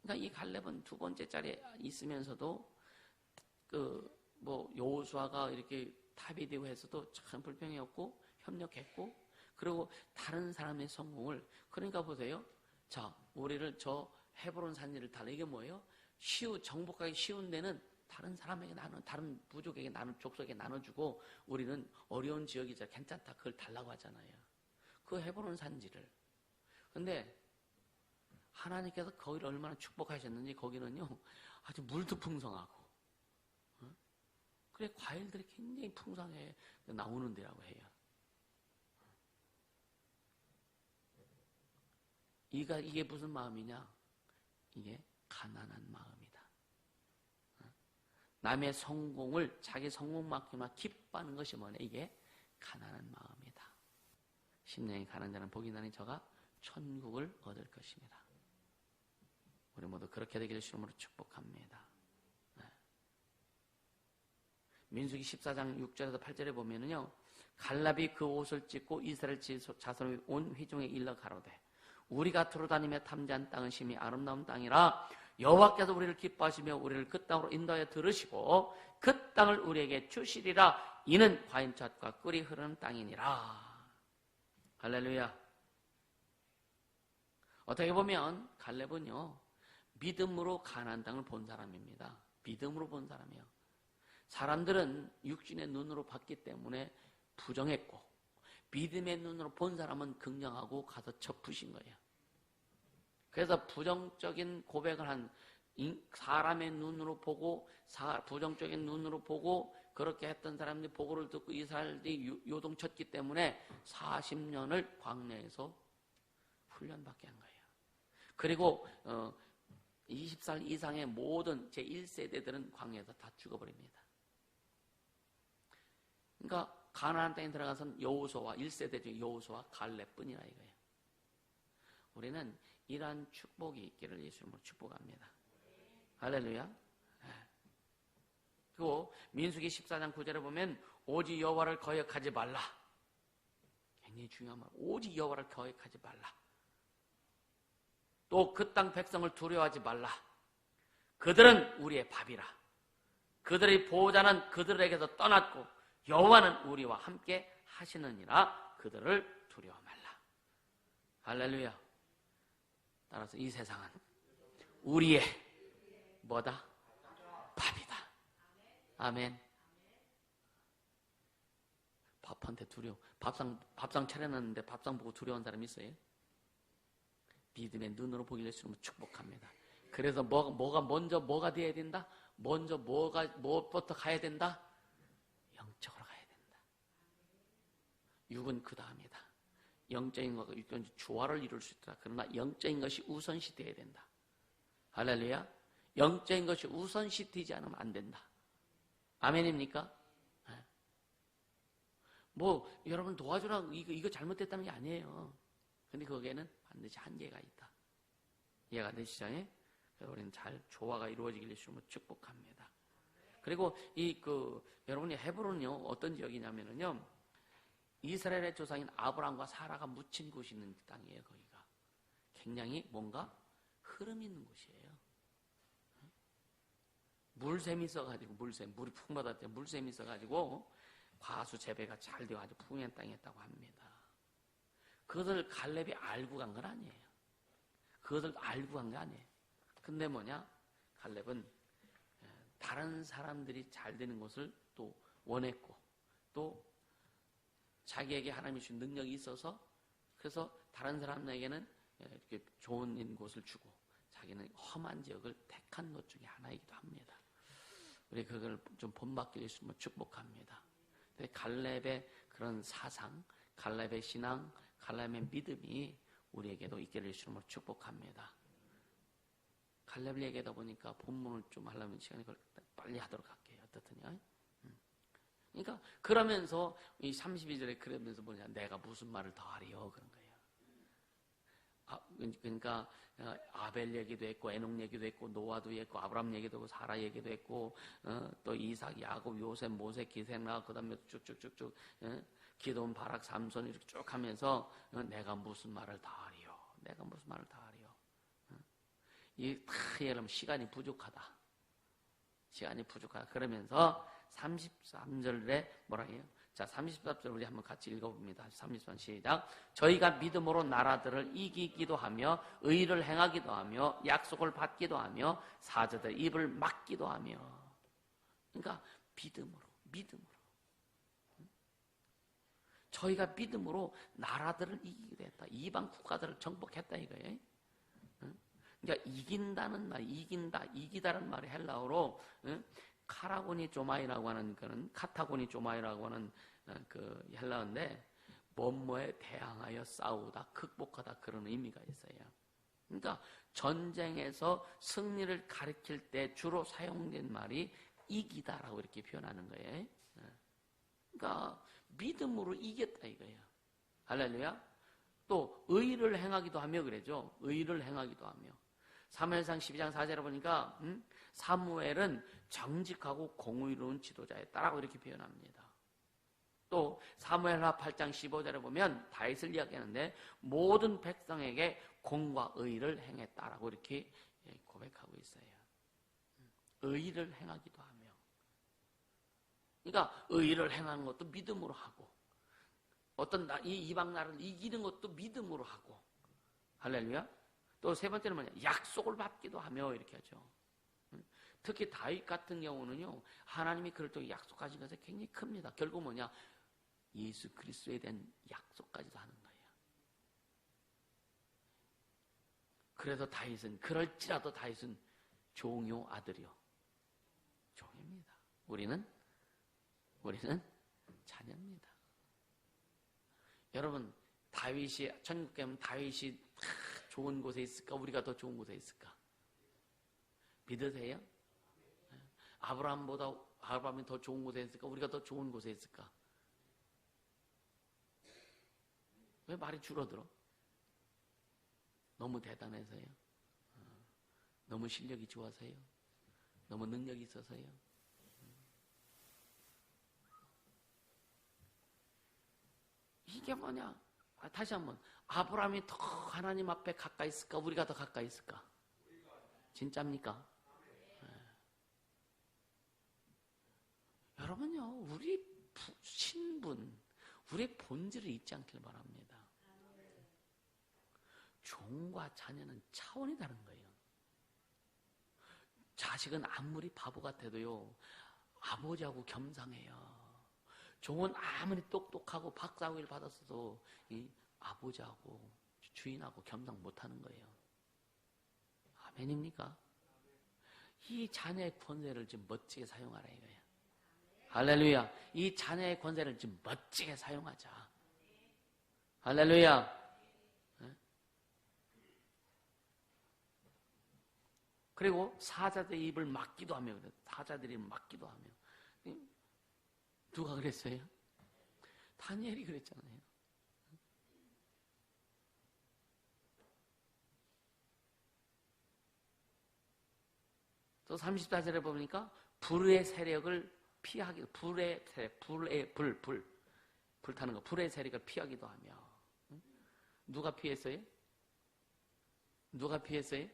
Speaker 1: 그러니까 이 갈렙은 두 번째 자리에 있으면서도 여호수아가 이렇게 탑이 되고 해서도 참 불평이 없고 협력했고, 그리고 다른 사람의 성공을, 그러니까 보세요. 자, 우리를 저 헤브론 산지를 달라. 이게 뭐예요? 정복하기 쉬운 데는 다른 사람에게 다른 부족에게 족속에게 나눠주고, 우리는 어려운 지역이자 괜찮다. 그걸 달라고 하잖아요. 그 헤브론 산지를. 근데 하나님께서 거기를 얼마나 축복하셨는지, 거기는요, 아주 물도 풍성하고, 그래, 과일들이 굉장히 풍성해 나오는 데라고 해요. 이게 무슨 마음이냐? 이게 가난한 마음이다. 남의 성공을 자기 성공만큼이나 기뻐하는 것이 뭐냐? 이게 가난한 마음이다. 심령이 가난한 자는 복이 나니 저가 천국을 얻을 것입니다. 우리 모두 그렇게 되기를 주님으로 축복합니다. 민수기 14장 6절에서 8절에 보면은요, 갈렙이 그 옷을 찢고 이스라엘 자손의 온 회중에 일러 가로되, 우리가 두루 다니며 탐지한 땅은 심히 아름다운 땅이라 여호와께서 우리를 기뻐하시며 우리를 그 땅으로 인도하여 들으시고 그 땅을 우리에게 주시리라. 이는 과인찻과 꿀이 흐르는 땅이니라. 할렐루야. 어떻게 보면 갈렙은요, 믿음으로 가나안 땅을 본 사람입니다. 믿음으로 본 사람이에요. 사람들은 육신의 눈으로 봤기 때문에 부정했고, 믿음의 눈으로 본 사람은 긍정하고 가서 첩부신 거예요. 그래서 부정적인 고백을 한 사람의 눈으로 보고, 부정적인 눈으로 보고 그렇게 했던 사람들이 보고를 듣고 이스라엘이 요동쳤기 때문에 40년을 광야에서 훈련받게 한 거예요. 그리고 20살 이상의 모든 제1세대들은 광야에서 다 죽어버립니다. 그러니까 가나안 땅에 들어가선 여호수아와 1세대 중 여호수아와 갈렙뿐이라 이거예요. 우리는 이러한 축복이 있기를 예수님으로 축복합니다. 할렐루야. 그리고 민수기 14장 9절에 보면 오직 여호와를 거역하지 말라. 굉장히 중요한 말. 오직 여호와를 거역하지 말라. 또 그 땅 백성을 두려워하지 말라. 그들은 우리의 밥이라. 그들의 보호자는 그들에게서 떠났고 여호와는 우리와 함께 하시느니라. 그들을 두려워 말라. 할렐루야. 따라서 이 세상은 우리의 뭐다? 밥이다. 아멘. 밥한테 두려워. 밥상 차려놨는데 밥상 보고 두려운 사람 있어요? 믿음의 눈으로 보기를 주면 축복합니다. 그래서 뭐가 먼저 뭐가 돼야 된다? 먼저 무엇부터 가야 된다? 영적으로 가야 된다. 육은 그 다음이다. 영적인 것과 육적인 조화를 이룰 수 있다. 그러나 영적인 것이 우선시 돼야 된다. 할렐루야. 영적인 것이 우선시 되지 않으면 안 된다. 아멘입니까? 네. 여러분 도와주라 이거 잘못됐다는 게 아니에요. 근데 거기에는 반드시 한계가 있다. 이해가 되시죠? 그래서 우리는 잘 조화가 이루어지길 예수님으로 축복합니다. 그리고 여러분이 헤브론은요 어떤 지역이냐면요 이스라엘의 조상인 아브라함과 사라가 묻힌 곳이 있는 땅이에요. 거기가 굉장히 뭔가 흐름 있는 곳이에요. 물샘이 있어가지고 물이 풍부하다 때 물샘이 있어가지고 과수 재배가 잘 되어 아주 풍요한 땅이었다고 합니다. 그것을 갈렙이 알고 간 건 아니에요. 그것을 알고 간 게 아니에요. 근데 갈렙은 다른 사람들이 잘 되는 것을 또 원했고 또 자기에게 하나님이 주신 능력이 있어서 그래서 다른 사람에게는 이렇게 좋은 곳을 주고 자기는 험한 지역을 택한 것 중에 하나이기도 합니다. 우리 그걸 좀 본받길 예수님을 축복합니다. 갈렙의 그런 사상, 갈렙의 신앙, 갈렙의 믿음이 우리에게도 있기를 예수님을 축복합니다. 갈렙을 얘기하다 보니까 본문을 좀 하려면 시간이 빨리 하도록 할게요. 어떻더냐? 그러니까 그러면서 이 32절에 그러면서 내가 무슨 말을 더 하리요 그런 거예요. 그러니까 아벨 얘기도 했고 에녹 얘기도 했고 노아도 했고 아브라함 얘기도 했고 사라 얘기도 했고 또 이삭, 야곱, 요셉, 모세, 기생라 그다음에 쭉쭉쭉쭉 기돈, 바락, 삼손 이렇게 쭉 하면서 내가 무슨 말을 다 하리요. 내가 무슨 말을 다 하리요. 이 다 얘기하면 시간이 부족하다. 그러면서 33절에 뭐라 해요? 자, 33절 우리 한번 같이 읽어봅니다. 33 시작. 저희가 믿음으로 나라들을 이기기도 하며 의를 행하기도 하며 약속을 받기도 하며 사자들 입을 막기도 하며. 그러니까 믿음으로. 저희가 믿음으로 나라들을 이기기도 했다. 이방 국가들을 정복했다 이거예요. 그러니까 이긴다는 말, 이기다는 말이 헬라어로 카타고니 조마이라고 하는 그 헬라어인데 뭐뭐에 대항하여 싸우다, 극복하다 그런 의미가 있어요. 그러니까 전쟁에서 승리를 가리킬 때 주로 사용된 말이 이기다라고 이렇게 표현하는 거예요. 그러니까 믿음으로 이겼다 이거예요. 할렐루야. 또 의를 행하기도 하며 그러죠. 의를 행하기도 하며. 사무엘상 12장 4절에 보니까 사무엘은 정직하고 공의로운 지도자였다라고 이렇게 표현합니다. 또 사무엘하 8장 15절에 보면 다윗을 이야기하는데 모든 백성에게 공과 의를 행했다라고 이렇게 고백하고 있어요. 의를 행하기도 하며. 그러니까 의를 행하는 것도 믿음으로 하고 이 이방 나라를 이기는 것도 믿음으로 하고. 할렐루야. 또 세 번째는 뭐냐? 약속을 받기도 하며 이렇게 하죠. 특히 다윗 같은 경우는요, 하나님이 그럴 때 약속하신 것이 굉장히 큽니다. 결국 뭐냐? 예수 그리스도에 대한 약속까지도 하는 거예요. 그래서 다윗은, 그럴지라도 다윗은 종요 아들이요. 종입니다. 우리는 자녀입니다. 여러분, 천국 가면 다윗이 좋은 곳에 있을까? 우리가 더 좋은 곳에 있을까? 믿으세요? 아브라함이 더 좋은 곳에 있을까? 우리가 더 좋은 곳에 있을까? 왜 말이 줄어들어? 너무 대단해서요? 너무 실력이 좋아서요? 너무 능력이 있어서요? 이게 뭐냐? 다시 한번, 아브라함이 더 하나님 앞에 가까이 있을까? 우리가 더 가까이 있을까? 진짜입니까? 여러분요, 우리 신분, 우리 본질을 잊지 않길 바랍니다. 종과 자녀는 차원이 다른 거예요. 자식은 아무리 바보 같아도요, 아버지하고 겸상해요. 종은 아무리 똑똑하고 박사학위를 받았어도 이 아버지하고 주인하고 겸상 못하는 거예요. 아멘입니까? 이 자녀의 권세를 좀 멋지게 사용하라 이거예요. 할렐루야. 이 자녀의 권세를 좀 멋지게 사용하자. 할렐루야. 그리고 사자들의 입을 막기도 하며, 사자들의 입을 막기도 하며. 누가 그랬어요? 다니엘이 그랬잖아요. 또 34절에 보니까 불의 세력을 피하기, 불 타는 거, 불의 세력을 피하기도 하며. 누가 피했어요? 누가 피했어요?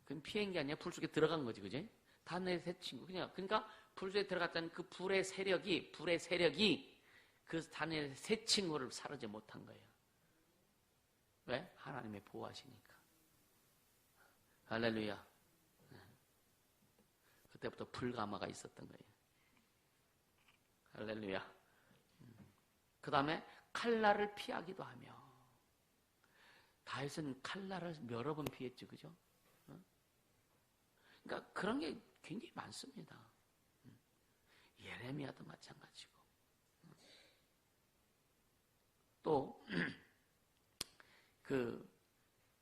Speaker 1: 그럼 피한 게 아니라 불 속에 들어간 거지, 그지? 다니엘의 세 친구. 그러니까 불 속에 들어갔다는 그 불의 세력이 그 다니엘의 세 친구를 사르지 못한 거예요. 왜? 하나님의 보호하시니까. 할렐루야. 그때부터 불가마가 있었던 거예요. 할렐루야. 그 다음에 칼날을 피하기도 하며. 다윗은 칼날을 여러 번 피했죠, 그죠? 그러니까 그런 게 굉장히 많습니다. 예레미야도 마찬가지고. 또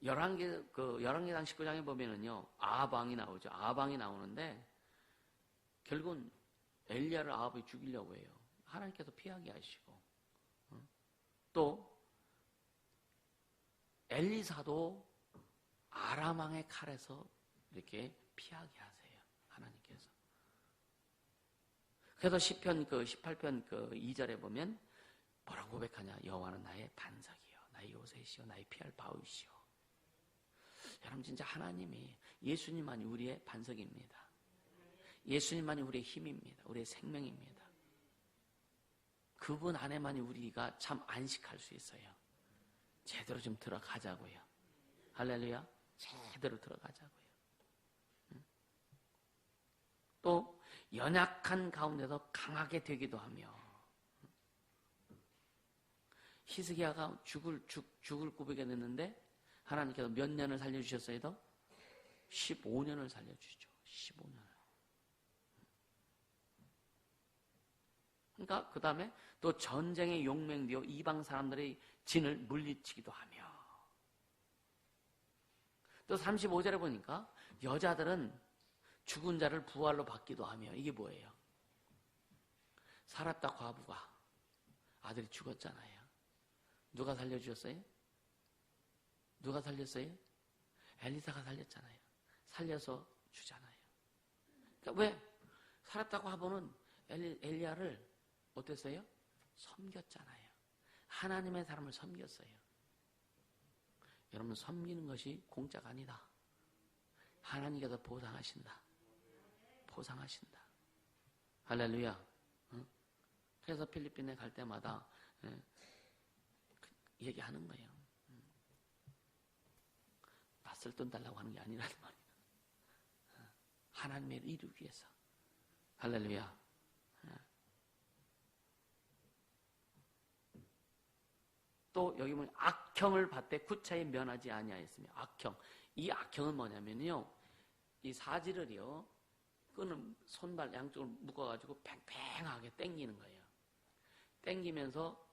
Speaker 1: 열왕기상 19장에 보면은요, 아합왕이 나오죠. 아합왕이 나오는데 결국은 엘리야를 아합이 죽이려고 해요. 하나님께서 피하게 하시고. 또 엘리사도 아람 왕의 칼에서 이렇게 피하게 하세요. 하나님께서. 그래서 시편 18편 2절에 보면 뭐라고 고백하냐? 여호와는 나의 반석이요, 나의 요새시요, 나의 피할 바위시요. 여러분, 진짜 하나님이, 예수님만이 우리의 반석입니다. 예수님만이 우리의 힘입니다. 우리의 생명입니다. 그분 안에만이 우리가 참 안식할 수 있어요. 제대로 좀 들어가자고요. 할렐루야. 제대로 들어가자고요. 또 연약한 가운데서 강하게 되기도 하며. 히스기야가 죽을 고백이 됐는데 하나님께서 몇 년을 살려주셨어요? 더? 15년을 살려주죠. 15년을. 그러니까 그 다음에 또 전쟁에 용맹되어 이방 사람들의 진을 물리치기도 하며. 또 35절에 보니까 여자들은 죽은 자를 부활로 받기도 하며. 이게 뭐예요? 살았다 과부가 아들이 죽었잖아요. 누가 살려주셨어요? 누가 살렸어요? 엘리사가 살렸잖아요. 살려서 주잖아요. 그러니까 왜? 살았다 과부는 엘리야를 어땠어요? 섬겼잖아요. 하나님의 사람을 섬겼어요. 여러분, 섬기는 것이 공짜가 아니다. 하나님께서 보상하신다. 보상하신다. 할렐루야. 그래서 필리핀에 갈 때마다 예. 얘기하는 거예요. 낯설 돈 달라고 하는 게 아니란 말이에요. 하나님의 일을 이루기 위해서. 할렐루야. 또 여기 보면 악형을 받되 구차히 면하지 아니하였으며, 악형. 이 악형은 뭐냐면요, 이 사지를요 끈을 손발 양쪽을 묶어가지고 팽팽하게 당기는 거예요. 당기면서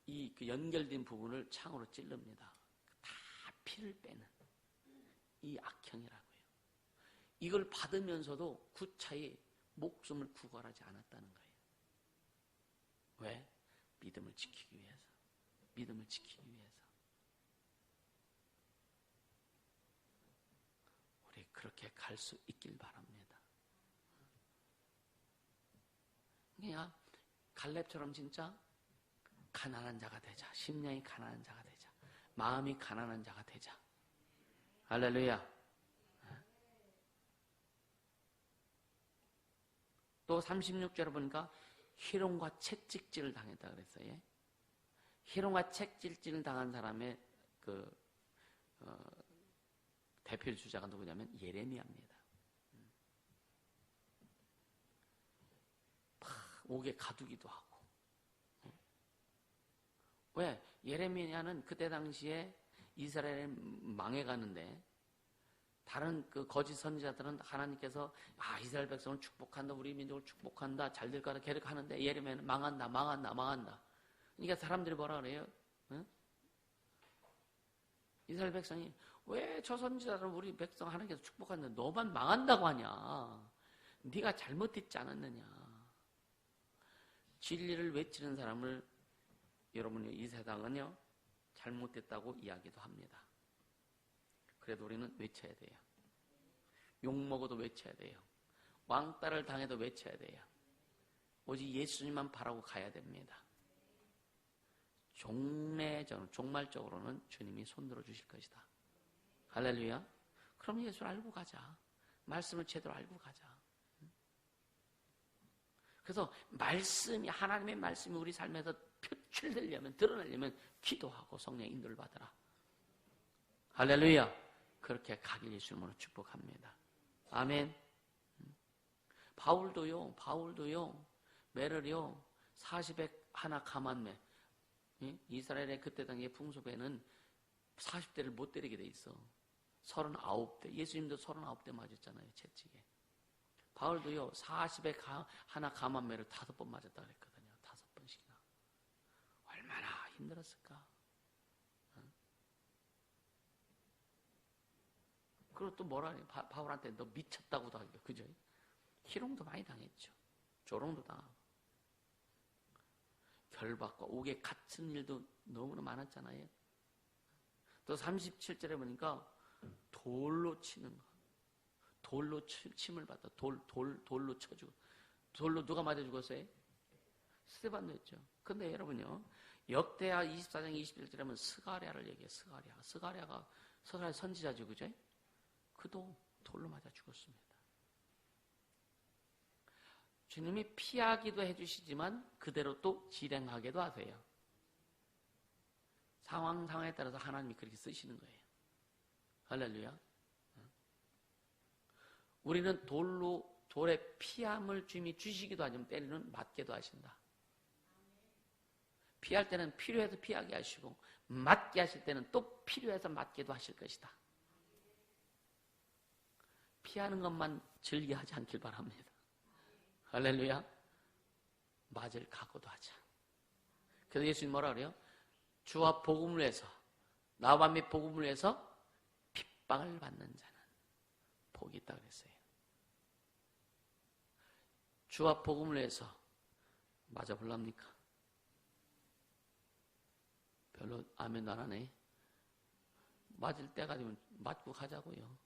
Speaker 1: 이 그 연결된 부분을 창으로 찔릅니다. 다 피를 빼는 이 악형이라고요. 이걸 받으면서도 구차히 목숨을 구걸하지 않았다는 거예요. 왜? 믿음을 지키기 위해서. 믿음을 지키기 위해서. 우리 그렇게 갈 수 있길 바랍니다. 그냥 갈렙처럼 진짜 가난한 자가 되자. 심령이 가난한 자가 되자. 마음이 가난한 자가 되자. 할렐루야. 또 36절에 보니까 희롱과 채찍질을 당했다 그랬어요. 희롱과 채찍질을 당한 사람의 대표 주자가 누구냐면 예레미야입니다. 옥에 가두기도 하고. 왜? 예레미야는 그때 당시에 이스라엘이 망해가는데 다른 그 거짓 선지자들은 하나님께서 이스라엘 백성을 축복한다, 우리 민족을 축복한다, 잘 될 거다 계획하는데 예레미야는 망한다. 그러니까 사람들이 뭐라 그래요? 응? 이스라엘 백성이 왜 저 선지자들은 우리 백성 하나님께서 축복하는데 너만 망한다고 하냐? 네가 잘못했지 않았느냐? 진리를 외치는 사람을 여러분이 이 세상은요 잘못됐다고 이야기도 합니다. 그래도 우리는 외쳐야 돼요. 욕먹어도 외쳐야 돼요. 왕따를 당해도 외쳐야 돼요. 오직 예수님만 바라고 가야 됩니다. 종말적으로는 주님이 손들어 주실 것이다. 할렐루야. 그럼 예수를 알고 가자. 말씀을 제대로 알고 가자. 그래서 하나님의 말씀이 우리 삶에서 표출되려면, 드러내려면 기도하고 성령의 인도를 받아라. 할렐루야. 그렇게 가길 예수님으로 축복합니다. 아멘. 바울도요 매를요 40에 하나 가만매. 이스라엘의 그때 당시의 풍습에는 40대를 못 때리게 돼 있어. 39대. 예수님도 39대 맞았잖아요, 채찍에. 바울도요 40에 하나 가만매를 5번 맞았다 그랬거든요. 5번씩이나. 얼마나 힘들었을까. 그리고 또 뭐라 해요? 바울한테 너 미쳤다고도 하니까, 그죠? 희롱도 많이 당했죠. 조롱도 당하고. 결박과 옥에 갇힌 일도 너무나 많았잖아요. 또 37절에 보니까 돌로 치는 거. 돌로 침을 받다. 돌로 쳐주고. 돌로 누가 맞아 죽었어요? 스데반도였죠. 근데 여러분요, 역대하 24장 21절에 보면 스가랴를 얘기해요. 스가랴가 선지자죠, 그죠? 그도 돌로 맞아 죽었습니다. 주님이 피하기도 해주시지만 그대로 또 실행하기도 하세요. 상황에 따라서 하나님이 그렇게 쓰시는 거예요. 할렐루야. 우리는 돌에 피함을 주님이 주시기도 하지만 때로는 맞게도 하신다. 피할 때는 필요해서 피하게 하시고, 맞게 하실 때는 또 필요해서 맞게도 하실 것이다. 피하는 것만 즐겨하지 않길 바랍니다. 할렐루야. 맞을 각오도 하자. 그래서 예수님 뭐라 그래요? 주와 복음을 위해서, 나와 및 복음을 위해서 핍박을 받는 자는 복이 있다 그랬어요. 주와 복음을 위해서 맞아 볼랍니까? 별로 아멘도 안 하네. 맞을 때가 되면 맞고 가자고요.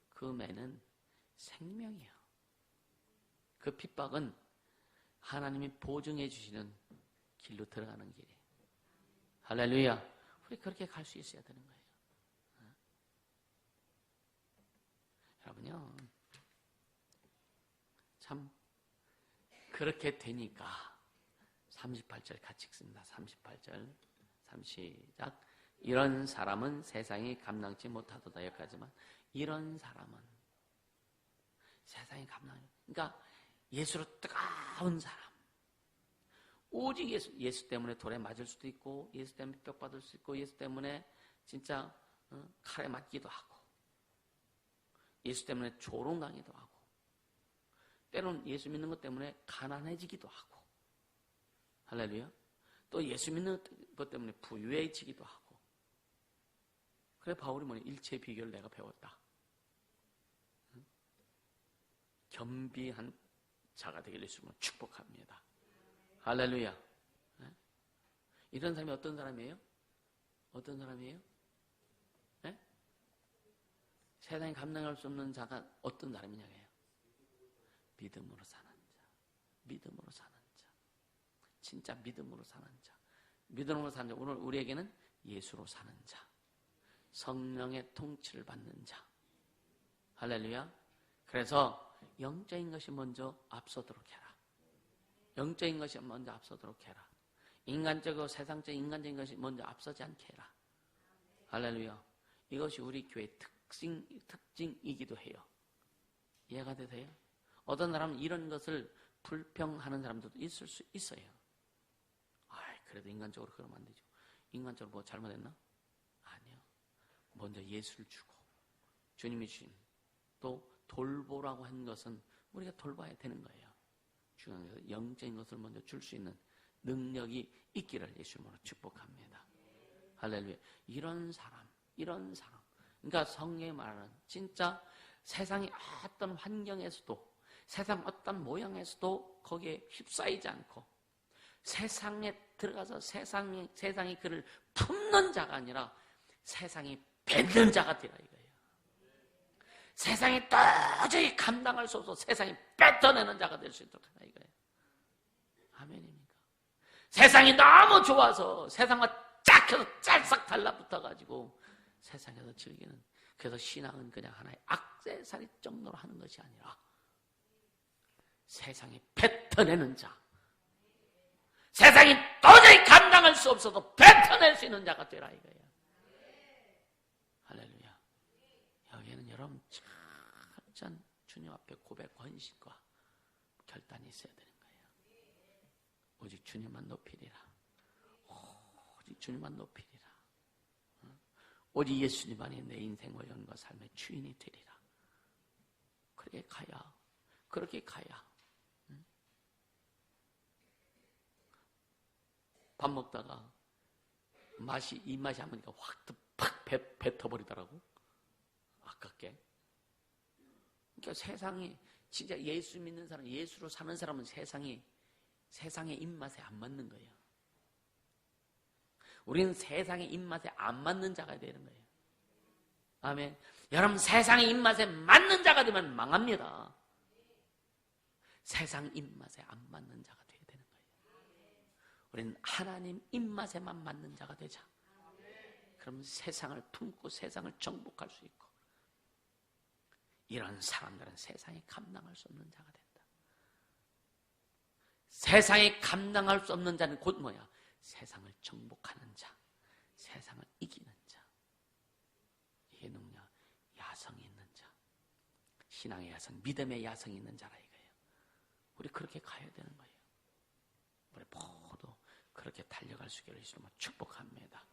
Speaker 1: 그 매는 생명이에요. 그 핍박은 하나님이 보증해 주시는 길로 들어가는 길이에요. 할렐루야. 우리 그렇게 갈 수 있어야 되는 거예요. 여러분요, 참 그렇게 되니까 38절 같이 읽습니다. 38절. 시작. 이런 사람은 세상이 감당치 못하도다. 여기까지만. 이런 사람은 세상이 그러니까 예수로 뜨거운 사람. 오직 예수 때문에 돌에 맞을 수도 있고, 예수 때문에 뼈받을 수 있고, 예수 때문에 진짜 칼에 맞기도 하고, 예수 때문에 조롱당하기도 하고, 때로는 예수 믿는 것 때문에 가난해지기도 하고, 할렐루야. 또 예수 믿는 것 때문에 부유해지기도 하고. 그래 바울이 뭐냐? 일체의 비결을 내가 배웠다. 겸비한 자가 되기를 예수님으로 축복합니다. 할렐루야. 이런 사람이 어떤 사람이에요? 어떤 사람이에요? 네? 세상에 감당할 수 없는 자가 어떤 사람이냐고요? 믿음으로 사는 자. 믿음으로 사는 자. 진짜 믿음으로 사는 자. 믿음으로 사는 자. 오늘 우리에게는 예수로 사는 자. 성령의 통치를 받는 자. 할렐루야. 그래서 영적인 것이 먼저 앞서도록 해라. 영적인 것이 먼저 앞서도록 해라. 인간적이고 세상적인 인간적인 것이 먼저 앞서지 않게 해라. 할렐루야. 이것이 우리 교회의 특징이기도 해요. 이해가 되세요? 어떤 사람은 이런 것을 불평하는 사람들도 있을 수 있어요. 그래도 인간적으로 그러면 안 되죠. 인간적으로 뭐 잘못했나? 아니요. 먼저 예수를 주고 주님이 주신 또 돌보라고 한 것은 우리가 돌봐야 되는 거예요. 중요한 것은 영적인 것을 먼저 줄 수 있는 능력이 있기를 예수님으로 축복합니다. 할렐루야. 이런 사람. 그러니까 성경이 말하는 진짜 세상의 어떤 환경에서도, 세상 어떤 모양에서도 거기에 휩싸이지 않고 세상에 들어가서 세상이 그를 품는 자가 아니라 세상이 뱉는 자가 되라 이거예요. 세상이 도저히 감당할 수 없어서 세상이 뱉어내는 자가 될 수 있도록 하라 이거예요. 아멘입니까? 세상이 너무 좋아서 세상과 짝해서 짤싹 달라붙어가지고 세상에서 즐기는, 그래서 신앙은 그냥 하나의 액세서리 정도로 하는 것이 아니라 세상이 뱉어내는 자, 세상이 도저히 감당할 수 없어도 뱉어낼 수 있는 자가 되라 이거예요. 할렐루야. 여기에는 여러분 철저한 주님 앞에 고백, 헌신과 결단이 있어야 되는 거예요. 오직 주님만 높이리라. 오직 주님만 높이리라. 오직 예수님만이 내 인생과 영과 삶의 주인이 되리라. 그렇게 가야 밥 먹다가 입맛이 안 보니까 팍 뱉어버리더라고. 아깝게. 그러니까 세상이 진짜 예수 믿는 사람, 예수로 사는 사람은 세상의 입맛에 안 맞는 거예요. 우리는 세상의 입맛에 안 맞는 자가 되는 거예요. 아멘. 여러분 세상의 입맛에 맞는 자가 되면 망합니다. 세상 입맛에 안 맞는 자가 돼야 되는 거예요. 우리는 하나님 입맛에만 맞는 자가 되자. 그럼 세상을 품고 세상을 정복할 수 있고, 이런 사람들은 세상에 감당할 수 없는 자가 된다. 세상에 감당할 수 없는 자는 곧 뭐야? 세상을 정복하는 자, 세상을 이기는 자. 이게 누구냐? 야성이 있는 자, 신앙의 야성, 믿음의 야성이 있는 자라 이거예요. 우리 그렇게 가야 되는 거예요. 우리 모두 그렇게 달려갈 수 있기를 예수님으로 축복합니다.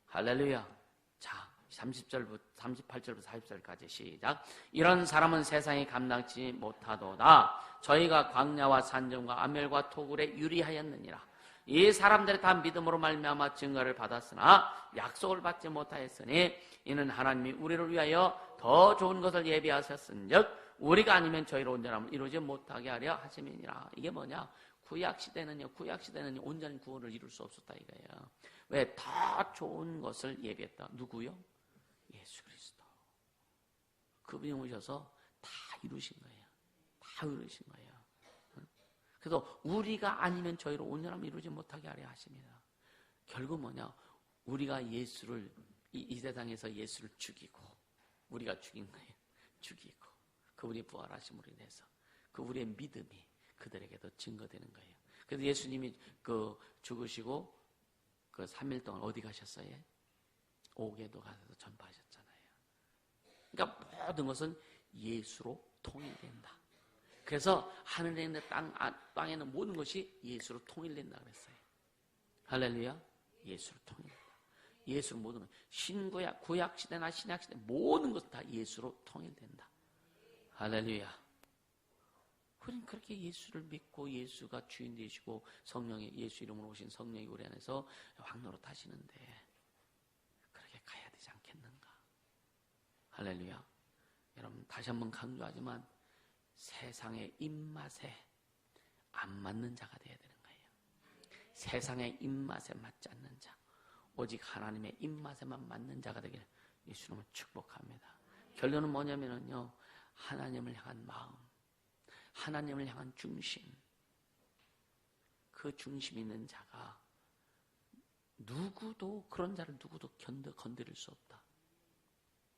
Speaker 1: 할렐루야. 자, 38절부터 40절까지 시작. 이런 사람은 세상이 감당치 못하도다. 저희가 광야와 산정과 암멜과 토굴에 유리하였느니라. 이 사람들이 다 믿음으로 말미암아 증거를 받았으나 약속을 받지 못하였으니 이는 하나님이 우리를 위하여 더 좋은 것을 예비하셨은즉 우리가 아니면 저희로 온전함을 이루지 못하게 하려 하심이니라. 이게 뭐냐? 구약시대는요 온전한 구원을 이룰 수 없었다 이거예요. 왜? 더 좋은 것을 예비했다. 누구요? 예수 그리스도. 그분이 오셔서 다 이루신 거예요. 다 이루신 거예요. 그래서 우리가 아니면 저희로 온전함을 이루지 못하게 하려 하십니다. 결국 뭐냐? 우리가 예수를 이 세상에서 예수를 죽이고, 우리가 죽인 거예요. 죽이고 그분이 부활하심으로 인해서 그 우리의 믿음이 그들에게도 증거되는 거예요. 그래서 예수님이 죽으시고 3일 동안 어디 가셨어요? 옥에도 가서 전파하셨잖아요. 그러니까 모든 것은 예수로 통일된다. 그래서 하늘에 있는 땅에 있는 모든 것이 예수로 통일된다 그랬어요. 할렐루야. 예수로 통일된다. 예수로 모든 것, 신구약, 구약시대나 신약시대 모든 것은 다 예수로 통일된다. 할렐루야. 우리는 그렇게 예수를 믿고 예수가 주인 되시고 성령이 예수 이름으로 오신 성령이 우리 안에서 왕노릇 하시는데 그렇게 가야 되지 않겠는가? 할렐루야. 여러분 다시 한번 강조하지만 세상의 입맛에 안 맞는 자가 되어야 되는 거예요. 세상의 입맛에 맞지 않는 자, 오직 하나님의 입맛에만 맞는 자가 되기를 예수님을 축복합니다. 결론은 뭐냐면요, 하나님을 향한 마음, 하나님을 향한 중심, 그 중심 있는 자가 누구도, 그런 자를 누구도 건드릴 수 없다.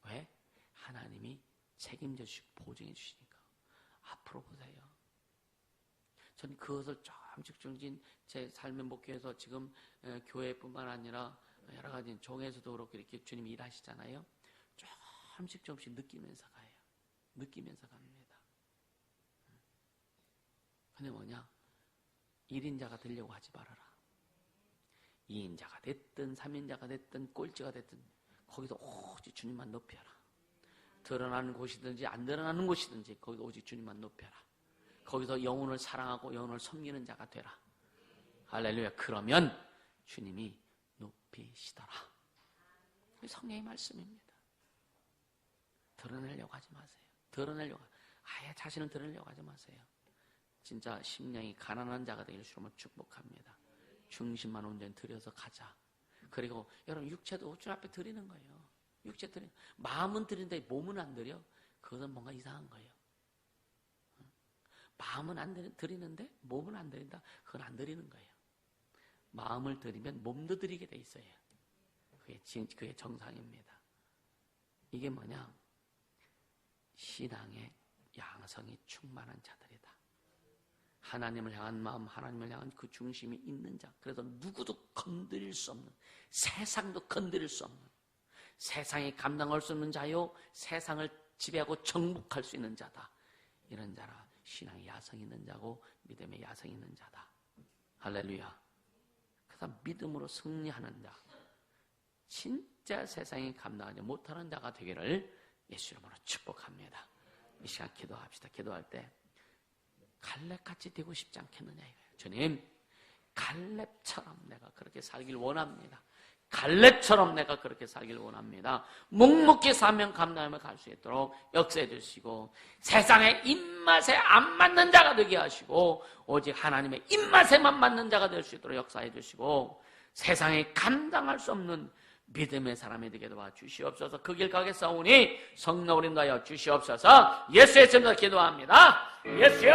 Speaker 1: 왜? 하나님이 책임져 주시고 보증해 주시니까. 앞으로 보세요. 저는 그것을 조금씩 제 삶의 목표에서 지금 교회뿐만 아니라 여러 가지 종에서도 그렇고 이렇게 주님이 일하시잖아요. 조금씩 느끼면서 가요. 느끼면서 갑니다. 근데 뭐냐? 1인자가 되려고 하지 말아라. 2인자가 됐든 3인자가 됐든 꼴찌가 됐든 거기서 오직 주님만 높여라. 드러나는 곳이든지 안 드러나는 곳이든지 거기서 오직 주님만 높여라. 거기서 영혼을 사랑하고 영혼을 섬기는 자가 되라. 할렐루야. 그러면 주님이 높이시더라. 성령의 말씀입니다. 드러내려고 하지 마세요. 아예 자신을 드러내려고 하지 마세요. 진짜 심령이 가난한 자가 되기를 주님을 축복합니다. 중심만 온전히 들여서 가자. 그리고 여러분 육체도 주님 앞에 드리는 거예요. 육체 드리는, 마음은 드리는데 몸은 안 드려? 그것은 뭔가 이상한 거예요. 마음은 안 드리는데 몸은 안 드린다? 그건 안 드리는 거예요. 마음을 드리면 몸도 드리게 돼 있어요. 그게 정상입니다. 이게 뭐냐? 신앙의 양성이 충만한 자들이다. 하나님을 향한 마음, 하나님을 향한 그 중심이 있는 자. 그래서 누구도 건드릴 수 없는, 세상도 건드릴 수 없는, 세상이 감당할 수 없는 자요, 세상을 지배하고 정복할 수 있는 자다. 이런 자라 신앙의 야성이 있는 자고 믿음의 야성이 있는 자다. 할렐루야. 그래서 믿음으로 승리하는 자, 진짜 세상이 감당하지 못하는 자가 되기를 예수 이름으로 축복합니다. 이 시간 기도합시다. 기도할 때 갈렙같이 되고 싶지 않겠느냐 이거예요. 주님, 갈렙처럼 내가 그렇게 살길 원합니다. 갈렙처럼 내가 그렇게 살길 원합니다. 묵묵히 사명 감당하며 갈 수 있도록 역사해 주시고, 세상의 입맛에 안 맞는 자가 되게 하시고, 오직 하나님의 입맛에만 맞는 자가 될 수 있도록 역사해 주시고, 세상에 감당할 수 없는 믿음의 사람이 되게 도와 주시옵소서. 그 길 가겠사오니 성령 우림 하여 주시옵소서. 예수의 이름으로 기도합니다. 예수여.